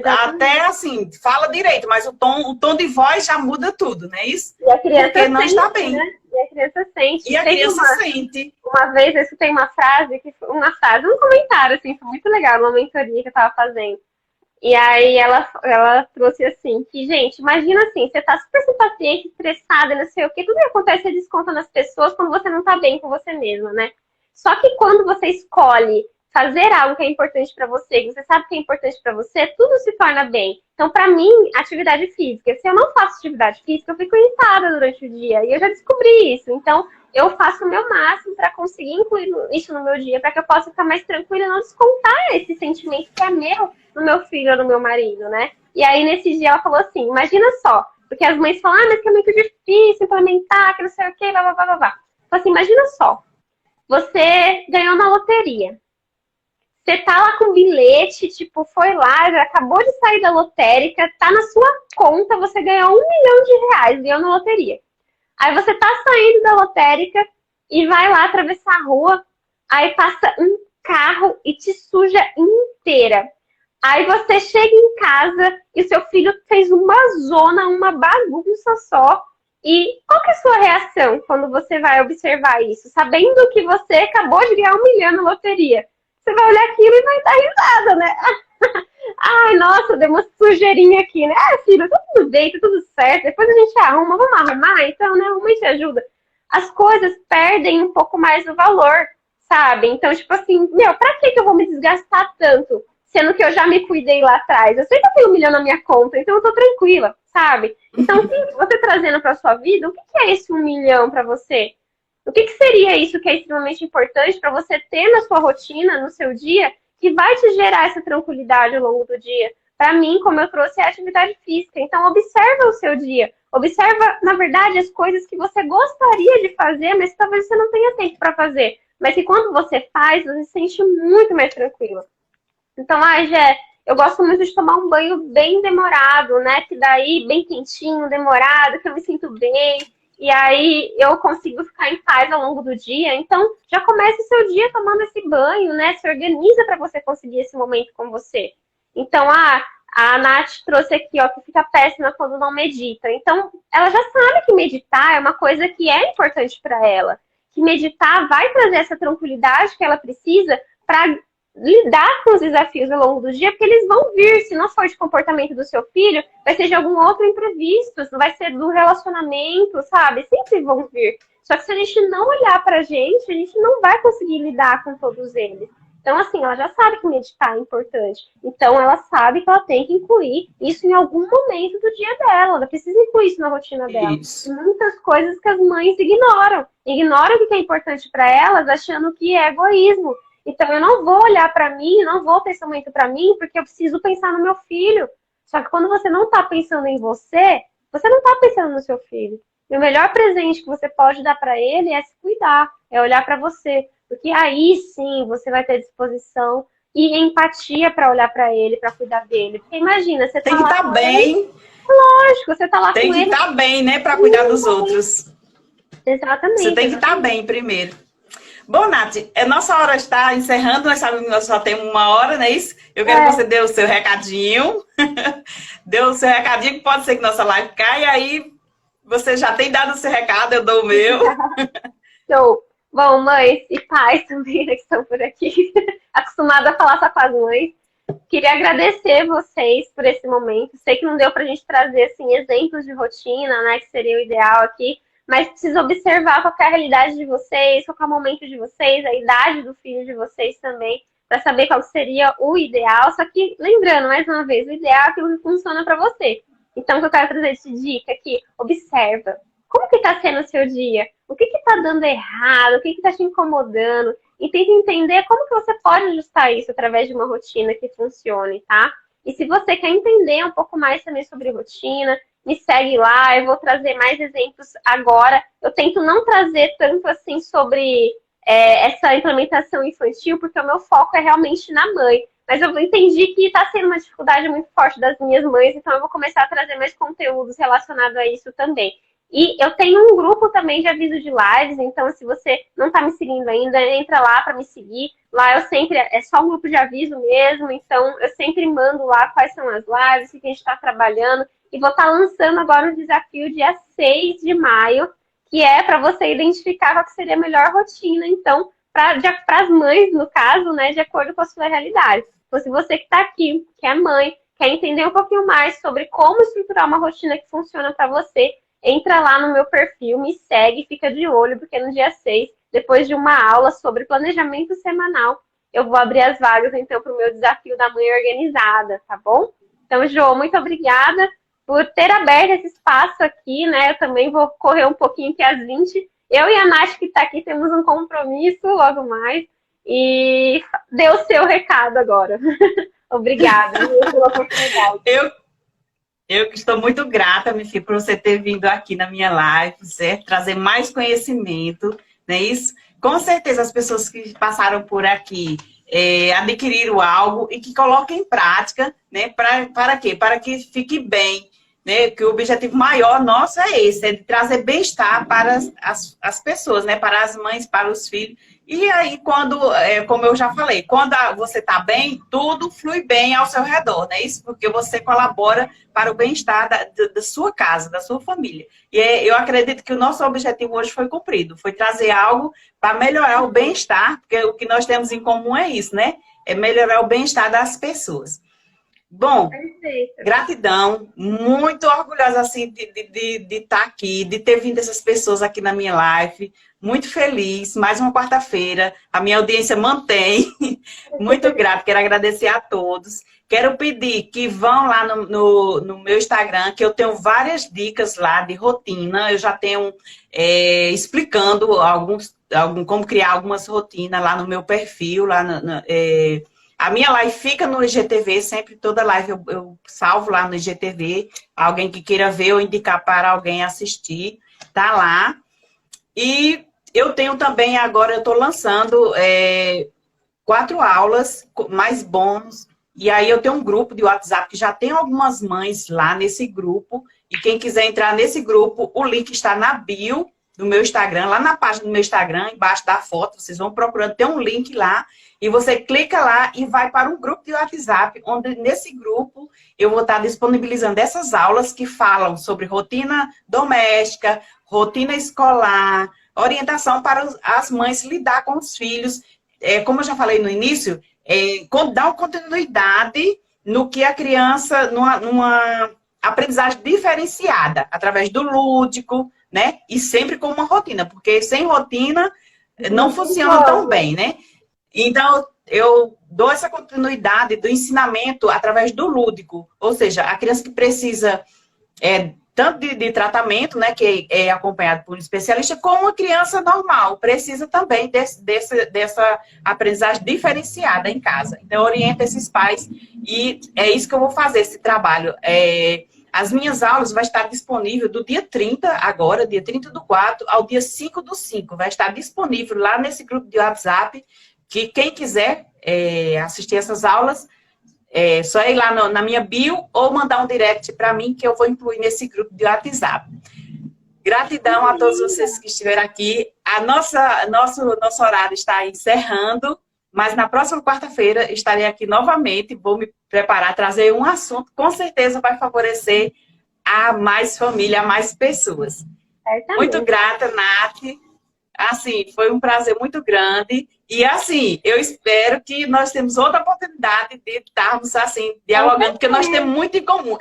Até assim, fala direito, mas o tom de voz já muda tudo, não é isso? E a criança porque não está bem. Né? E a criança sente. E a criança sente. Uma vez eu escutei um comentário, assim, foi muito legal, uma mentoria que eu estava fazendo. E aí ela trouxe assim, que, gente, imagina assim, você tá super sem paciente, estressada, não sei o que, tudo que acontece você desconta nas pessoas quando você não tá bem com você mesma, né? Só que quando você escolhe fazer algo que é importante para você, que você sabe que é importante para você, tudo se torna bem. Então, para mim, atividade física, se eu não faço atividade física, eu fico irritada durante o dia. E eu já descobri isso. Então, eu faço o meu máximo para conseguir incluir isso no meu dia, para que eu possa ficar mais tranquila e não descontar esse sentimento que é meu no meu filho ou no meu marido, né? E aí, nesse dia, ela falou assim, imagina só, porque as mães falam, mas que é muito difícil implementar, que não sei o quê, blá, blá, blá, blá, blá. Então, assim, imagina só, você ganhou na loteria. Você tá lá com o bilhete, tipo, foi lá, já acabou de sair da lotérica, tá na sua conta, você ganhou R$ 1 milhão, ganhou na loteria. Aí você tá saindo da lotérica e vai lá atravessar a rua, aí passa um carro e te suja inteira. Aí você chega em casa e o seu filho fez uma zona, uma bagunça só. E qual que é a sua reação quando você vai observar isso? Sabendo que você acabou de ganhar R$ 1 milhão na loteria. Você vai olhar aquilo e vai dar risada, né? Ai, nossa, deu uma sujeirinha aqui, né? Ah, filho, tá tudo bem, tá tudo certo. Depois a gente arruma, vamos arrumar? Então, né? A mãe te ajuda. As coisas perdem um pouco mais o valor, sabe? Então, tipo assim, meu, pra que eu vou me desgastar tanto? Sendo que eu já me cuidei lá atrás. Eu sei que eu tenho R$ 1 milhão na minha conta, então eu tô tranquila, sabe? Então, você trazendo pra sua vida, o que é esse R$ 1 milhão pra você? O que seria isso que é extremamente importante para você ter na sua rotina, no seu dia, que vai te gerar essa tranquilidade ao longo do dia? Para mim, como eu trouxe, é a atividade física. Então, observa o seu dia. Observa, na verdade, as coisas que você gostaria de fazer, mas talvez você não tenha tempo para fazer. Mas que quando você faz, você se sente muito mais tranquila. Então, Gé, eu gosto muito de tomar um banho bem demorado, né? Que daí, bem quentinho, demorado, que eu me sinto bem. E aí eu consigo ficar em paz ao longo do dia. Então, já comece o seu dia tomando esse banho, né? Se organiza para você conseguir esse momento com você. Então, a Nath trouxe aqui, ó, que fica péssima quando não medita. Então, ela já sabe que meditar é uma coisa que é importante para ela. Que meditar vai trazer essa tranquilidade que ela precisa para lidar com os desafios ao longo do dia, porque eles vão vir. Se não for de comportamento do seu filho, vai ser de algum outro imprevisto, vai ser do relacionamento, sabe? Sempre vão vir. Só que se a gente não olhar pra gente, a gente não vai conseguir lidar com todos eles. Então, assim, ela já sabe que meditar é importante. Então, ela sabe que ela tem que incluir isso em algum momento do dia dela. Ela precisa incluir isso na rotina dela. Isso. E muitas coisas que as mães ignoram. Ignoram o que é importante para elas, achando que é egoísmo. Então, eu não vou olhar para mim, não vou ter esse momento para mim, porque eu preciso pensar no meu filho. Só que quando você não está pensando em você, você não está pensando no seu filho. E o melhor presente que você pode dar para ele é se cuidar, é olhar para você. Porque aí sim você vai ter disposição e empatia para olhar para ele, para cuidar dele. Porque imagina, você tem que estar bem. Lógico, você está lá com ele. Tem que estar bem, né, para cuidar dos outros. Exatamente. Você tem que estar bem primeiro. Bom, Nath, nossa hora está encerrando, nós sabemos que nós só temos 1 hora, não é isso? Eu quero que você dê o seu recadinho. Dê o seu recadinho, que pode ser que nossa live caia, aí você já tem dado o seu recado, eu dou o meu. Show. Bom, mães e pais também, né, que estão por aqui, acostumada a falar só com as mães. Queria agradecer vocês por esse momento. Sei que não deu pra gente trazer, assim, exemplos de rotina, né, que seria o ideal aqui, mas preciso observar qual é a realidade de vocês, qual é o momento de vocês, a idade do filho de vocês também, para saber qual seria o ideal. Só que, lembrando, mais uma vez, o ideal é aquilo que funciona para você. Então, o que eu quero trazer de dica aqui, observa. Como que está sendo o seu dia? O que está dando errado? O que está te incomodando? E tenta entender como que você pode ajustar isso através de uma rotina que funcione, tá? E se você quer entender um pouco mais também sobre rotina, me segue lá, eu vou trazer mais exemplos agora. Eu tento não trazer tanto assim sobre essa implementação infantil, porque o meu foco é realmente na mãe. Mas eu entendi que está sendo uma dificuldade muito forte das minhas mães, então eu vou começar a trazer mais conteúdos relacionados a isso também. E eu tenho um grupo também de aviso de lives, então se você não está me seguindo ainda, entra lá para me seguir. Lá eu sempre, é só um grupo de aviso mesmo, então eu sempre mando lá quais são as lives, o que a gente está trabalhando. E vou estar lançando agora um desafio dia 6 de maio, que é para você identificar qual que seria a melhor rotina, então, para as mães, no caso, né, de acordo com a sua realidade. Então, se você que está aqui, que é mãe, quer entender um pouquinho mais sobre como estruturar uma rotina que funciona para você, entra lá no meu perfil, me segue, fica de olho, porque no dia 6, depois de uma aula sobre planejamento semanal, eu vou abrir as vagas, então, para o meu desafio da mãe organizada, tá bom? Então, Jo, muito obrigada por ter aberto esse espaço aqui, né? Eu também vou correr um pouquinho aqui às 20. Eu e a Nath, que está aqui, temos um compromisso logo mais. E dê o seu recado agora. Obrigada pela oportunidade. Eu que estou muito grata, minha filha, por você ter vindo aqui na minha live, certo? Trazer mais conhecimento, não é isso? Com certeza as pessoas que passaram por aqui adquiriram algo e que coloquem em prática, né? Para quê? Para que fique bem, né? Que o objetivo maior nosso é esse, é de trazer bem-estar para as pessoas, né? Para as mães, para os filhos. E aí, como eu já falei, quando você está bem, tudo flui bem ao seu redor, não é isso? Porque você colabora para o bem-estar da sua casa, da sua família. E eu acredito que o nosso objetivo hoje foi cumprido, foi trazer algo para melhorar o bem-estar, porque o que nós temos em comum é isso, né? É melhorar o bem-estar das pessoas. Bom, Perfeito. Gratidão, muito orgulhosa assim de estar aqui, de ter vindo essas pessoas aqui na minha live, muito feliz, mais uma quarta-feira, a minha audiência mantém, muito grata, quero agradecer a todos, quero pedir que vão lá no meu Instagram, que eu tenho várias dicas lá de rotina, eu já tenho explicando como criar algumas rotinas lá no meu perfil, lá a minha live fica no IGTV, sempre toda live eu salvo lá no IGTV. Alguém que queira ver ou indicar para alguém assistir, tá lá. E eu tenho também, agora eu estou lançando 4 aulas, mais bônus. E aí eu tenho um grupo de WhatsApp que já tem algumas mães lá nesse grupo. E quem quiser entrar nesse grupo, o link está na bio do meu Instagram, lá na página do meu Instagram, embaixo da foto, vocês vão procurando, tem um link lá. E você clica lá e vai para um grupo de WhatsApp, onde nesse grupo eu vou estar disponibilizando essas aulas que falam sobre rotina doméstica, rotina escolar, orientação para as mães lidar com os filhos. Como eu já falei no início, dar uma continuidade no que a criança, numa aprendizagem diferenciada, através do lúdico, né? E sempre com uma rotina, porque sem rotina não funciona tão bem, né? Então, eu dou essa continuidade do ensinamento através do lúdico. Ou seja, a criança que precisa tanto de tratamento, né, que é acompanhado por um especialista, como a criança normal, precisa também dessa aprendizagem diferenciada em casa. Então, eu oriento esses pais e é isso que eu vou fazer, esse trabalho. As minhas aulas vai estar disponível do dia 30, agora, dia 30/4, ao dia 5/5. Vai estar disponível lá nesse grupo de WhatsApp, que quem quiser assistir essas aulas, só ir lá na minha bio ou mandar um direct para mim, que eu vou incluir nesse grupo de WhatsApp. Gratidão a todos vocês que estiveram aqui. Nosso horário está encerrando, mas na próxima quarta-feira estarei aqui novamente. Vou me preparar, trazer um assunto que com certeza vai favorecer a mais família, a mais pessoas. Muito grata, Nath. Assim, foi um prazer muito grande. E assim, eu espero que nós temos outra oportunidade de estarmos assim, dialogando, porque nós temos muito em comum.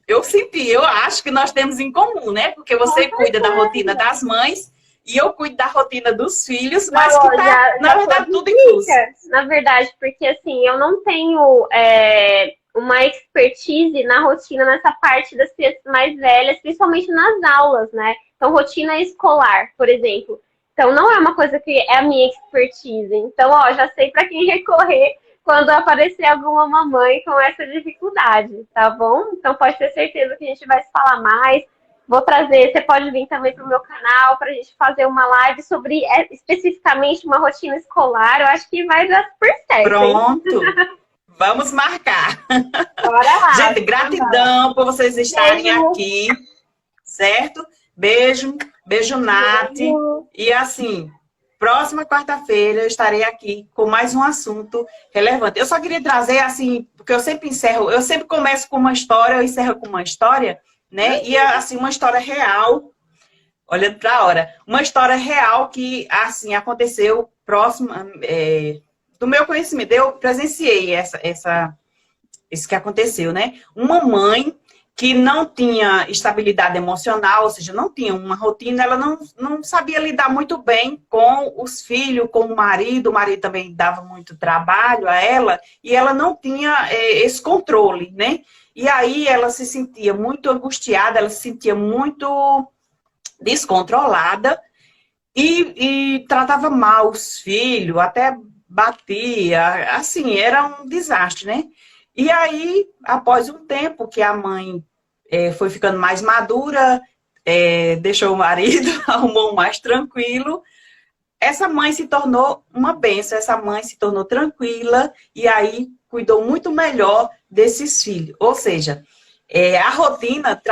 Eu senti, eu acho que nós temos em comum, né? Porque você cuida da rotina das mães e eu cuido da rotina dos filhos, mas que tá, na verdade, tudo incluso. Na verdade, porque assim, eu não tenho uma expertise na rotina nessa parte das crianças mais velhas, principalmente nas aulas, né? Então, rotina escolar, por exemplo. Então, não é uma coisa que é a minha expertise. Então, já sei para quem recorrer quando aparecer alguma mamãe com essa dificuldade, tá bom? Então, pode ter certeza que a gente vai se falar mais. Vou trazer, você pode vir também para o meu canal para a gente fazer uma live sobre especificamente uma rotina escolar. Eu acho que vai dar super certo. Pronto! Vamos marcar. Bora lá. Gente, gratidão por vocês estarem aqui, certo? Beijo, Nath. E assim, próxima quarta-feira eu estarei aqui com mais um assunto relevante. Eu só queria trazer, assim, porque eu sempre começo com uma história, eu encerro com uma história, né? E assim, uma história real, olhando para a hora, uma história real que, assim, aconteceu próxima do meu conhecimento. Eu presenciei isso que aconteceu, né? Uma mãe que não tinha estabilidade emocional, ou seja, não tinha uma rotina, ela não sabia lidar muito bem com os filhos, com o marido também dava muito trabalho a ela, e ela não tinha esse controle, né? E aí ela se sentia muito angustiada, ela se sentia muito descontrolada e tratava mal os filhos, até batia, assim, era um desastre, né? E aí, após um tempo que a mãe foi ficando mais madura, deixou o marido, arrumou um mais tranquilo, essa mãe se tornou uma bênção, essa mãe se tornou tranquila e aí cuidou muito melhor desses filhos. Ou seja, a rotina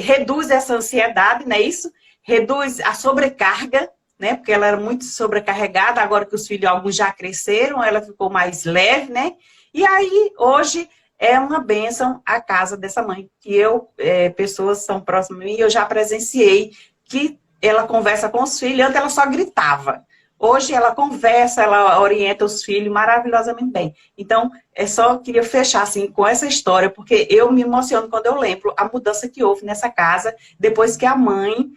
reduz essa ansiedade, não é isso? Reduz a sobrecarga, né? Porque ela era muito sobrecarregada, agora que os filhos, alguns já cresceram, ela ficou mais leve, né? E aí, hoje, é uma bênção a casa dessa mãe, que pessoas são próximas a mim, eu já presenciei que ela conversa com os filhos, antes ela só gritava. Hoje ela conversa, ela orienta os filhos maravilhosamente bem. Então, queria fechar assim com essa história, porque eu me emociono quando eu lembro a mudança que houve nessa casa, depois que a mãe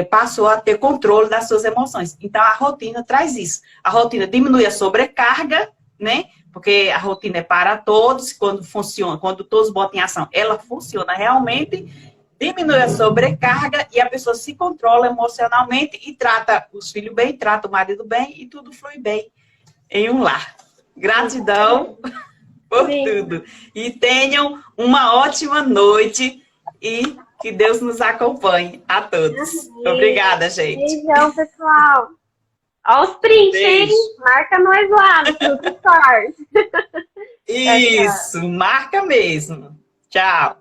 passou a ter controle das suas emoções. Então, a rotina traz isso. A rotina diminui a sobrecarga, né? Porque a rotina é para todos, quando funciona, quando todos botam em ação, ela funciona realmente, diminui a sobrecarga e a pessoa se controla emocionalmente e trata os filhos bem, trata o marido bem e tudo flui bem em um lar. Gratidão por tudo. E tenham uma ótima noite e que Deus nos acompanhe a todos. Obrigada, gente. Beijão, pessoal. Olha os prints, hein? Marca nós lá no Stories. Isso, marca mesmo. Tchau.